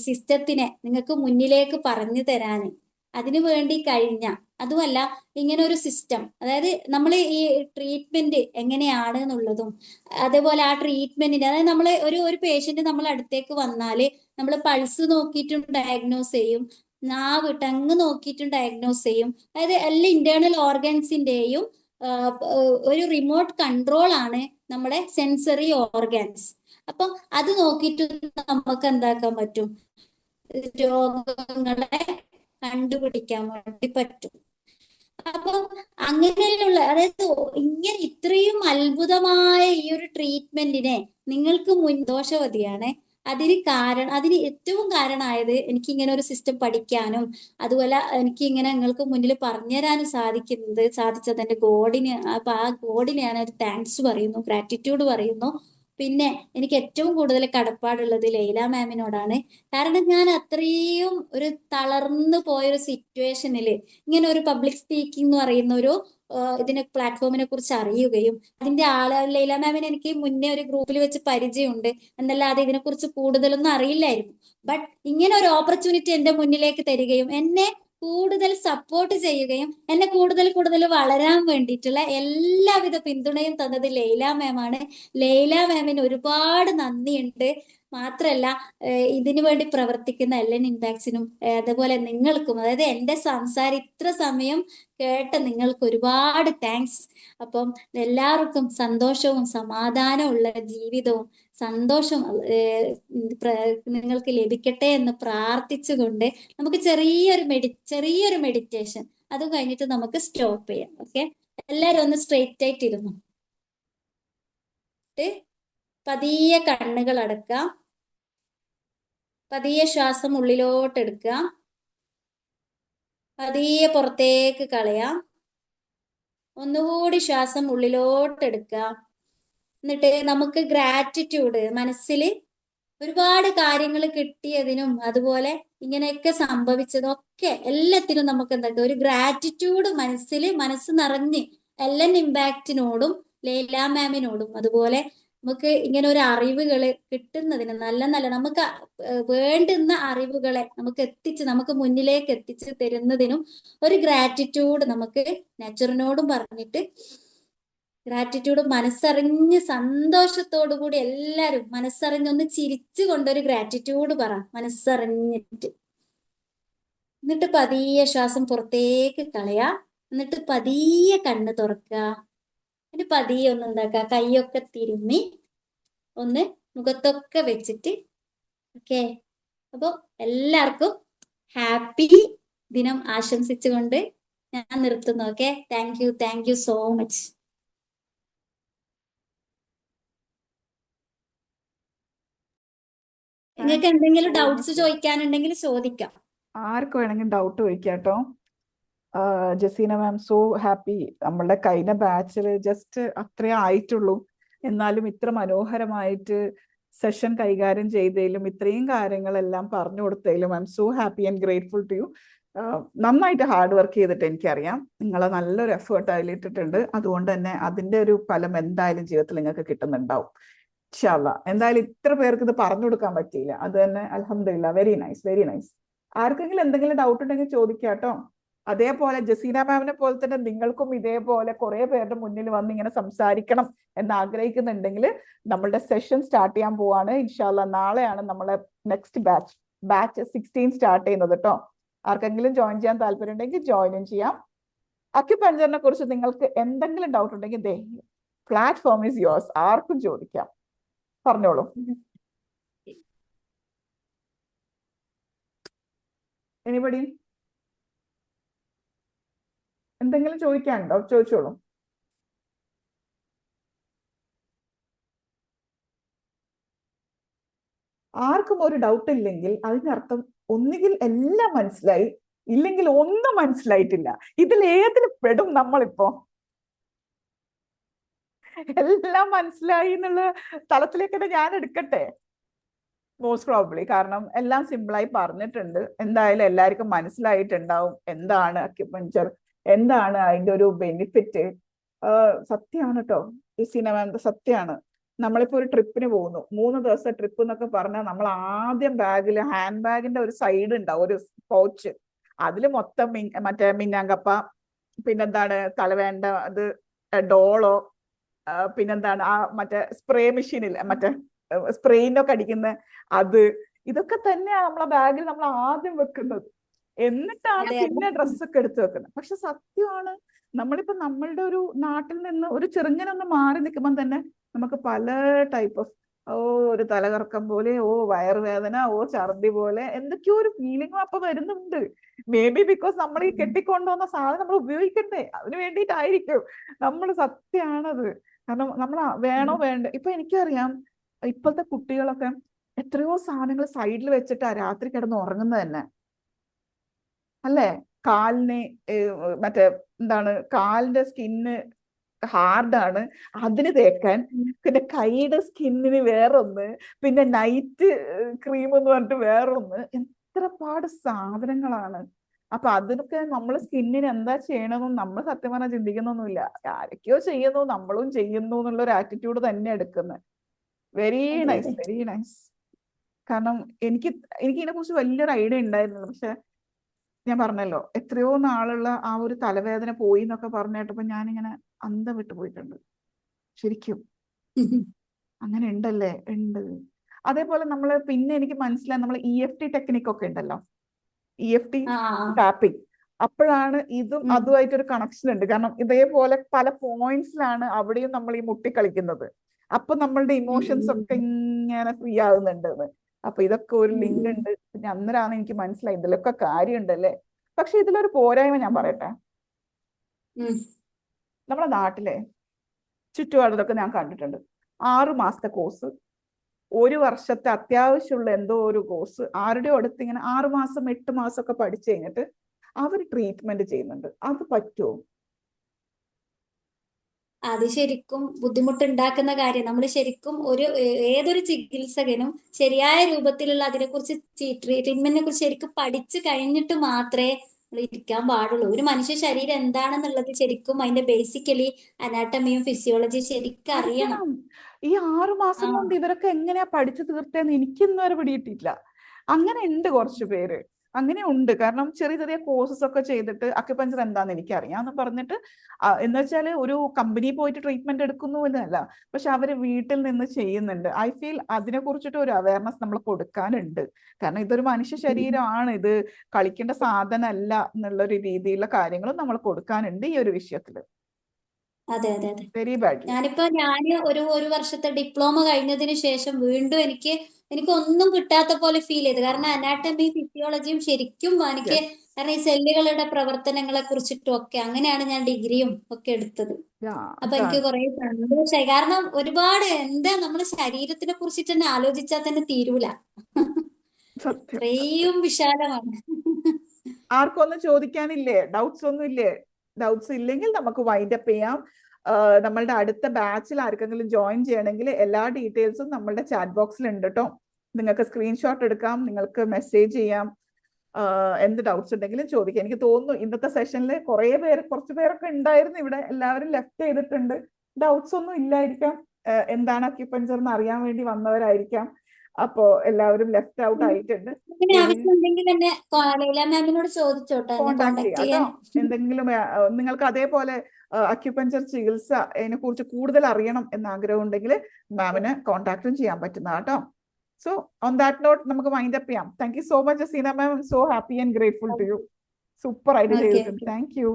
സിസ്റ്റത്തിനെ നിങ്ങൾക്ക് മുന്നിലേക്ക് പറഞ്ഞു തരാന് അതിനു വേണ്ടി കഴിഞ്ഞ, അതുമല്ല ഇങ്ങനെ ഒരു സിസ്റ്റം, അതായത് നമ്മൾ ഈ ട്രീറ്റ്മെന്റ് എങ്ങനെയാണ് എന്നുള്ളതും, അതേപോലെ ആ ട്രീറ്റ്മെന്റിന്റെ, അതായത് നമ്മൾ ഒരു പേഷ്യന്റ് നമ്മൾ അടുത്തേക്ക് വന്നാല് നമ്മൾ പൾസ് നോക്കിയിട്ടും ഡയഗ്നോസ് ചെയ്യും, നാവ് ടങ് നോക്കിയിട്ടും ഡയഗ്നോസ് ചെയ്യും. അതായത് എല്ലാ ഇന്റേണൽ ഓർഗൻസിന്റെയും ഒരു റിമോട്ട് കൺട്രോൾ ആണ് നമ്മുടെ സെൻസറി ഓർഗൻസ്. അപ്പൊ അത് നോക്കിയിട്ട് നമുക്ക് എന്താക്കാൻ പറ്റും? രോഗങ്ങളെ കണ്ടുപിടിക്കാൻ വേണ്ടി പറ്റും. അപ്പൊ അങ്ങനെയുള്ള, അതായത് ഇങ്ങനെ ഇത്രയും അത്ഭുതമായ ഈ ഒരു ട്രീറ്റ്മെന്റിനെ നിങ്ങൾക്ക് ദോഷവതിയാണ്. അതിന് ഏറ്റവും കാരണമായത് എനിക്ക് ഇങ്ങനെ ഒരു സിസ്റ്റം പഠിക്കാനും അതുപോലെ എനിക്ക് ഇങ്ങനെ നിങ്ങൾക്ക് മുന്നിൽ പറഞ്ഞു തരാനും സാധിച്ചത് എന്റെ ഗോഡിന്. അപ്പൊ ആ ഗോഡിന് ഞാൻ ഒരു താങ്ക്സ് പറയുന്നു, ഗ്രാറ്റിറ്റ്യൂഡ് പറയുന്നു. പിന്നെ എനിക്ക് ഏറ്റവും കൂടുതൽ കടപ്പാടുള്ളത് ലൈല മാമിനോടാണ്. കാരണം ഞാൻ അത്രയും ഒരു തളർന്നു പോയൊരു സിറ്റുവേഷനിൽ ഇങ്ങനെ ഒരു പബ്ലിക് സ്പീക്കിംഗ് എന്ന് പറയുന്ന ഒരു ഇതിനെ പ്ലാറ്റ്ഫോമിനെ കുറിച്ച് അറിയുകയും അതിന്റെ ലൈല മാമിനെ എനിക്ക് മുന്നേ ഒരു ഗ്രൂപ്പിൽ വെച്ച് പരിചയമുണ്ട് എന്നല്ലാതെ ഇതിനെക്കുറിച്ച് കൂടുതലൊന്നും അറിയില്ലായിരുന്നു. ബട്ട് ഇങ്ങനെ ഒരു ഓപ്പർച്യൂണിറ്റി എന്റെ മുന്നിലേക്ക് തരികയും എന്നെ കൂടുതൽ സപ്പോർട്ട് ചെയ്യുകയും എന്നെ കൂടുതൽ വളരാൻ വേണ്ടിയിട്ടുള്ള എല്ലാവിധ പിന്തുണയും തന്നത് ലൈല മാമാണ്. ലൈല മാമിന് ഒരുപാട് നന്ദിയുണ്ട്. മാത്രല്ല ഇതിനു വേണ്ടി പ്രവർത്തിക്കുന്ന LN ഇമ്പാക്ട്സിനും അതുപോലെ നിങ്ങൾക്കും, അതായത് എന്റെ സംസാരം ഇത്ര സമയം കേട്ട നിങ്ങൾക്ക് ഒരുപാട് താങ്ക്സ്. അപ്പം എല്ലാവർക്കും സന്തോഷവും സമാധാനവും ഉള്ള ജീവിതവും സന്തോഷം നിങ്ങൾക്ക് ലഭിക്കട്ടെ എന്ന് പ്രാർത്ഥിച്ചുകൊണ്ട് നമുക്ക് ചെറിയൊരു മെഡിറ്റേഷൻ അത് കഴിഞ്ഞിട്ട് നമുക്ക് സ്റ്റോപ്പ് ചെയ്യാം. ഓക്കെ, എല്ലാരും ഒന്ന് സ്ട്രെയിറ്റ് ആയിട്ടിരുന്നു. പതിയെ കണ്ണുകൾ അടക്കാം, പതിയെ ശ്വാസം ഉള്ളിലോട്ട് എടുക്കാം, പതിയെ പുറത്തേക്ക് കളയാം. ഒന്നുകൂടി ശ്വാസം ഉള്ളിലോട്ട് എടുക്കാം. എന്നിട്ട് നമുക്ക് ഗ്രാറ്റിറ്റ്യൂഡ് മനസ്സിൽ ഒരുപാട് കാര്യങ്ങൾ കിട്ടിയതിനും അതുപോലെ ഇങ്ങനെയൊക്കെ സംഭവിച്ചതൊക്കെ എല്ലാത്തിനും നമുക്ക് എന്തൊക്കെ ഒരു ഗ്രാറ്റിറ്റ്യൂഡ് മനസ്സ് നിറഞ്ഞ് എല്ലാം ഇമ്പാക്റ്റിനോടും ലൈല മാമിനോടും അതുപോലെ നമുക്ക് ഇങ്ങനെ ഒരു അറിവുകൾ കിട്ടുന്നതിന് നല്ല നല്ല നമുക്ക് വേണ്ടുന്ന അറിവുകളെ നമുക്ക് മുന്നിലേക്ക് എത്തിച്ച് തരുന്നതിനും ഒരു ഗ്രാറ്റിറ്റ്യൂഡ് നമുക്ക് നെച്ചറിനോടും പറഞ്ഞിട്ട് ഗ്രാറ്റിറ്റ്യൂഡ് മനസ്സറിഞ്ഞ് സന്തോഷത്തോടു കൂടി എല്ലാരും മനസ്സറിഞ്ഞൊന്ന് ചിരിച്ചു കൊണ്ടൊരു ഗ്രാറ്റിറ്റ്യൂഡ് പറ മനസ്സറിഞ്ഞിട്ട്. എന്നിട്ട് പതിയെ ശ്വാസം പുറത്തേക്ക് കളയാ. എന്നിട്ട് പതിയെ കണ്ണ് തുറക്കുക. എന്നിട്ട് പതിയെ ഒന്ന് എന്താക്കുക, കൈയൊക്കെ തിരുമ്മി ഒന്ന് മുഖത്തൊക്കെ വെച്ചിട്ട്. ഓക്കെ, അപ്പൊ എല്ലാവർക്കും ഹാപ്പി ദിനം ആശംസിച്ചുകൊണ്ട് ഞാൻ നിർത്തുന്നു. Okay, thank you so much. നിങ്ങൾക്ക് എന്തെങ്കിലും ഡൗട്ട്സ് ചോദിക്കാനുണ്ടെങ്കിൽ ചോദിക്കാം. ആർക്ക് വേണമെങ്കിലും ഡൗട്ട് ചോദിക്കാം കേട്ടോ. Jaseena ma'am, so happy. നമ്മളുടെ കഴിഞ്ഞ ബാച്ചിൽ ജസ്റ്റ് അത്രേ ആയിട്ടുള്ളൂ, എന്നാലും ഇത്ര മനോഹരമായിട്ട് സെഷൻ കൈകാര്യം ചെയ്തതിലും ഇത്രയും കാര്യങ്ങളെല്ലാം പറഞ്ഞു കൊടുത്തതിലും I'm so happy and grateful to you. നന്നായിട്ട് ഹാർഡ് വർക്ക് ചെയ്തിട്ട് എനിക്കറിയാം, നിങ്ങൾ നല്ലൊരു എഫേർട്ട് അതിലിട്ടിട്ടുണ്ട്. അതുകൊണ്ട് തന്നെ അതിന്റെ ഒരു ഫലം എന്തായാലും ജീവിതത്തിൽ നിങ്ങൾക്ക് കിട്ടുന്നുണ്ടാവും ഇൻഷാ അല്ലാഹ്. എന്തായാലും ഇത്ര പേർക്ക് ഇത് പറഞ്ഞു കൊടുക്കാൻ പറ്റിയില്ല, അത് തന്നെ അൽഹംദുലില്ലാ. Very nice, very nice. ആർക്കെങ്കിലും എന്തെങ്കിലും ഡൗട്ട് ഉണ്ടെങ്കിൽ ചോദിക്കാം കേട്ടോ. അതേപോലെ ജസീന മാമിനെ പോലെ തന്നെ നിങ്ങൾക്കും ഇതേപോലെ കുറെ പേരുടെ മുന്നിൽ വന്ന് ഇങ്ങനെ സംസാരിക്കണം എന്ന് ആഗ്രഹിക്കുന്നുണ്ടെങ്കിൽ നമ്മളുടെ സെഷൻ സ്റ്റാർട്ട് ചെയ്യാൻ പോവാണ് ഇൻഷാ അല്ലാഹ്. നാളെയാണ് നമ്മളെ നെക്സ്റ്റ് ബാച്ച് 16 സ്റ്റാർട്ട് ചെയ്യുന്നത് കേട്ടോ. ആർക്കെങ്കിലും ജോയിൻ ചെയ്യാൻ താല്പര്യം ഉണ്ടെങ്കിൽ ജോയിനും ചെയ്യാം. അക്യുപഞ്ചറിനെ കുറിച്ച് നിങ്ങൾക്ക് എന്തെങ്കിലും ഡൗട്ട് ഉണ്ടെങ്കിൽ ദേ പ്ലാറ്റ്ഫോം ഈസ് യോഴ്സ്, ആർക്കും ചോദിക്കാം, പറഞ്ഞോളൂ. എനിബഡി എന്തെങ്കിലും ചോദിക്കാനുണ്ടോ? ചോദിച്ചോളൂ. ആർക്കും ഒരു ഡൗട്ട് ഇല്ലെങ്കിൽ അതിനർത്ഥം ഒന്നുകിൽ എല്ലാം മനസ്സിലായി, ഇല്ലെങ്കിൽ ഒന്നും മനസ്സിലായിട്ടില്ല. ഇതിൽ ഏതിൽ പെടും നമ്മളിപ്പോ? എല്ലാം മനസ്സിലായി എന്നുള്ള തലത്തിലേക്ക് ഞാൻ എടുക്കട്ടെ? മോസ്റ്റ് പ്രോബബ്ലി, കാരണം എല്ലാം സിമ്പിളായി പറഞ്ഞിട്ടുണ്ട്. എന്തായാലും എല്ലാവർക്കും മനസ്സിലായിട്ടുണ്ടാവും എന്താണ് അക്യുപഞ്ചർ, എന്താണ് അതിന്റെ ഒരു ബെനിഫിറ്റ്. സത്യമാണ് കേട്ടോ ജസീന മാം, സത്യമാണ്. നമ്മളിപ്പോ ഒരു ട്രിപ്പിന് പോകുന്നു, 3 ദിവസത്തെ ട്രിപ്പ് എന്നൊക്കെ പറഞ്ഞാൽ നമ്മൾ ആദ്യം ബാഗിൽ ഹാൻഡ് ബാഗിന്റെ ഒരു സൈഡ് ഉണ്ടാവും, ഒരു പൗച്ച്. അതിൽ മൊത്തം മറ്റേ മിന്നാങ്കപ്പ, പിന്നെന്താണ് തലവേണ്ട അത്, ഡോളോ, പിന്നെന്താണ് ആ മറ്റേ സ്പ്രേ മെഷീനില്ല, മറ്റേ സ്പ്രേയിനൊക്കെ അടിക്കുന്ന അത്, ഇതൊക്കെ തന്നെയാണ് നമ്മളെ ബാഗിൽ നമ്മൾ ആദ്യം വെക്കുന്നത്. എന്നിട്ടാണ് പിന്നെ ഡ്രസ്സൊക്കെ എടുത്ത് വെക്കുന്നത്. പക്ഷെ സത്യമാണ്, നമ്മളിപ്പോ നമ്മളുടെ ഒരു നാട്ടിൽ നിന്ന് ഒരു ചെറുങ്ങനൊന്ന് മാറി നിൽക്കുമ്പോൾ തന്നെ നമുക്ക് പല ടൈപ്പ് ഓഫ് ഒരു തലകറക്കം പോലെ, വയറുവേദന, ഛർദി പോലെ എന്തൊക്കെയോ ഒരു ഫീലിംഗും അപ്പൊ വരുന്നുണ്ട്. മേ ബി ബിക്കോസ് നമ്മൾ ഈ കെട്ടിക്കൊണ്ടുവന്ന സാധനം നമ്മൾ ഉപയോഗിക്കണ്ടേ, അതിന് വേണ്ടിയിട്ടായിരിക്കും. നമ്മൾ സത്യമാണത്. കാരണം നമ്മൾ വേണോ വേണ്ട, ഇപ്പൊ എനിക്കറിയാം ഇപ്പോഴത്തെ കുട്ടികളൊക്കെ എത്രയോ സാധനങ്ങൾ സൈഡിൽ വെച്ചിട്ടാ രാത്രി കിടന്ന് ഉറങ്ങുന്നത് തന്നെ, അല്ലേ? കാലിന് മറ്റേ എന്താണ്, കാലിന്റെ സ്കിന്ന് ഹാർഡാണ്, അതിന് തേക്കാൻ. പിന്നെ കൈയുടെ സ്കിന്നിന് വേറൊന്ന്, പിന്നെ നൈറ്റ് ക്രീം എന്ന് പറഞ്ഞിട്ട് വേറൊന്ന്. എത്ര പാട് സാധനങ്ങളാണ്. അപ്പൊ അതിനൊക്കെ നമ്മൾ സ്കിന്നിന് എന്താ ചെയ്യണമെന്നും നമ്മൾ സത്യം പറഞ്ഞാൽ ചിന്തിക്കുന്നൊന്നുമില്ല. ആരൊക്കെയോ ചെയ്യുന്നു, നമ്മളും ചെയ്യുന്നു എന്നുള്ള ഒരു ആറ്റിറ്റ്യൂഡ് തന്നെ എടുക്കുന്നത്. Very nice, very nice. കാരണം എനിക്ക് ഇതിനെ കുറിച്ച് വലിയൊരു ഐഡിയ ഉണ്ടായിരുന്നില്ല. പക്ഷെ ഞാൻ പറഞ്ഞല്ലോ, എത്രയോ നാളുള്ള ആ ഒരു തലവേദന പോയി എന്നൊക്കെ പറഞ്ഞിട്ടപ്പോ ഞാനിങ്ങനെ അന്തം വിട്ടു പോയിട്ടുണ്ട്. ശരിക്കും അങ്ങനെ ഉണ്ടല്ലേ? ഉണ്ട്. അതേപോലെ പിന്നെ എനിക്ക് മനസ്സിലായി, നമ്മൾ EFT ടെക്നിക് ഒക്കെ ഉണ്ടല്ലോ, EFT ടാപ്പിംഗ്. അപ്പോഴാണ് ഇതും അതുമായിട്ടൊരു കണക്ഷൻ ഉണ്ട്. കാരണം ഇതേപോലെ പല പോയിന്റ്സിലാണ് അവിടെയും നമ്മൾ ഈ മുട്ടിക്കളിക്കുന്നത്. അപ്പൊ നമ്മളുടെ ഇമോഷൻസ് ഒക്കെ ഇങ്ങനെ ഫ്രീ ആകുന്നുണ്ട്. അപ്പൊ ഇതൊക്കെ ഒരു ലിങ്ക് ഉണ്ട്. പിന്നെ അന്നേരമാണ് എനിക്ക് മനസ്സിലായി ഇതിലൊക്കെ കാര്യമുണ്ടല്ലേ. പക്ഷെ ഇതിലൊരു പോരായ്മ ഞാൻ പറയട്ടെ. നമ്മുടെ നാട്ടിലെ ചുറ്റുപാടിലൊക്കെ ഞാൻ കണ്ടിട്ടുണ്ട് 6 മാസത്തെ കോഴ്സ്, 1 വർഷത്തെ അത്യാവശ്യമുള്ള എന്തോ ഒരു കോഴ്സ്, ആരുടെ അടുത്ത് ഇങ്ങനെ 6 മാസം 8 മാസം ഒക്കെ പഠിച്ചു കഴിഞ്ഞിട്ട് അവർ ട്രീറ്റ്മെന്റ് ചെയ്യുന്നുണ്ട്. അത് പറ്റുമോ? അത് ശരിക്കും ബുദ്ധിമുട്ടുണ്ടാക്കുന്ന കാര്യം. നമ്മൾ ശരിക്കും ഏതൊരു ചികിത്സകനും ശരിയായ രൂപത്തിലുള്ള അതിനെക്കുറിച്ച് ട്രീറ്റ്മെന്റിനെ കുറിച്ച് ശരിക്കും പഠിച്ചു കഴിഞ്ഞിട്ട് മാത്രമേ നമ്മൾ ഇരിക്കാൻ പാടുള്ളൂ. ഒരു മനുഷ്യ ശരീരം എന്താണെന്നുള്ളത് ശരിക്കും അതിന്റെ ബേസിക്കലി അനാട്ടമിയും ഫിസിയോളജിയും ശരിക്കും അറിയണം. അറിയണം. ഈ 6 മാസം കൊണ്ട് ഇവരൊക്കെ എങ്ങനെയാ പഠിച്ചു തീർത്തേന്ന് എനിക്ക് ഇന്നുവരെ പിടിയിട്ടില്ല. അങ്ങനെ ഉണ്ട് കുറച്ചു പേര്, അങ്ങനെ ഉണ്ട്. കാരണം ചെറിയ ചെറിയ കോഴ്സസ് ഒക്കെ ചെയ്തിട്ട് അക്യുപഞ്ചർ എന്താന്ന് എനിക്കറിയാന്ന് പറഞ്ഞിട്ട് എന്ന് വെച്ചാൽ ഒരു കമ്പനി പോയിട്ട് ട്രീറ്റ്മെന്റ് എടുക്കുന്നു എന്നല്ല, പക്ഷെ അവര് വീട്ടിൽ നിന്ന് ചെയ്യുന്നുണ്ട്. ഐ ഫീൽ അതിനെ കുറിച്ചിട്ട് ഒരു അവയർനെസ് നമ്മൾ കൊടുക്കാനുണ്ട്. കാരണം ഇതൊരു മനുഷ്യ ശരീരമാണ്, ഇത് കളിക്കേണ്ട സാധനമല്ല എന്നുള്ളൊരു രീതിയിലുള്ള കാര്യങ്ങളും നമ്മൾ കൊടുക്കാനുണ്ട് ഈ ഒരു വിഷയത്തില്. അതെ അതെ അതെ. Very badly. ഞാന് ഒരു വർഷത്തെ ഡിപ്ലോമ കഴിഞ്ഞതിന് ശേഷം വീണ്ടും എനിക്ക് ഒന്നും കിട്ടാത്ത പോലെ ഫീൽ ചെയ്തു. കാരണം അനാട്ടമി ഫിസിയോളജിയും ശരിക്കും എനിക്ക്, കാരണം ഈ സെല്ലുകളുടെ പ്രവർത്തനങ്ങളെ കുറിച്ചിട്ടും ഒക്കെ അങ്ങനെയാണ് ഞാൻ ഡിഗ്രിയും ഒക്കെ എടുത്തത്. അപ്പൊ എനിക്ക് കുറെ സന്തോഷമായി. കാരണം ഒരുപാട് നമ്മുടെ ശരീരത്തിനെ കുറിച്ചിട്ട് തന്നെ ആലോചിച്ചാൽ തന്നെ തീരൂല, അത്രയും വിശാലമാണ്. ആർക്കൊന്നും ചോദിക്കാനില്ലേ? ഡൗട്ട്സ് ഒന്നും ഇല്ലേ? ഡൗട്ട്സ് ഇല്ലെങ്കിൽ നമുക്ക് വൈൻഡപ്പ് ചെയ്യാം. നമ്മളുടെ അടുത്ത ബാച്ചിൽ ആർക്കെങ്കിലും ജോയിൻ ചെയ്യണമെങ്കിൽ എല്ലാ ഡീറ്റെയിൽസും നമ്മളുടെ ചാറ്റ് ബോക്സിൽ ഉണ്ട് കേട്ടോ. നിങ്ങൾക്ക് സ്ക്രീൻഷോട്ട് എടുക്കാം, നിങ്ങൾക്ക് മെസ്സേജ് ചെയ്യാം, എന്ത് ഡൗട്ട്സ് ഉണ്ടെങ്കിലും ചോദിക്കാം. എനിക്ക് തോന്നുന്നു ഇന്നത്തെ സെഷനിൽ കുറച്ച് പേരൊക്കെ ഉണ്ടായിരുന്നു ഇവിടെ, എല്ലാവരും ലെഫ്റ്റ് ചെയ്തിട്ടുണ്ട്. ഡൗട്ട്സ് ഒന്നും ഇല്ലായിരിക്കാം, എന്താണ് അക്യുപഞ്ചർ എന്ന് അറിയാൻ വേണ്ടി വന്നവരായിരിക്കാം. അപ്പോ എല്ലാവരും ലെഫ്റ്റ് ഔട്ട് ആയിട്ടുണ്ട്. കോണ്ടാക്ട് ചെയ്യാം. എന്തെങ്കിലും നിങ്ങൾക്ക് അതേപോലെ അക്യുപഞ്ചർ ചികിത്സ അതിനെ കുറിച്ച് കൂടുതൽ അറിയണം എന്ന് ആഗ്രഹം ഉണ്ടെങ്കിൽ മാമിന് കോണ്ടാക്ടും ചെയ്യാൻ പറ്റുന്നതാണ് കേട്ടോ. സോ ഓൺ ദാറ്റ് നോട്ട് നമുക്ക് വൈൻഡ് അപ്പ് ചെയ്യാം. Thank you so much Jaseena ma'am. So happy and grateful to you. Super ആയിട്ട് ചെയ്തിട്ടുണ്ട്. Thank U.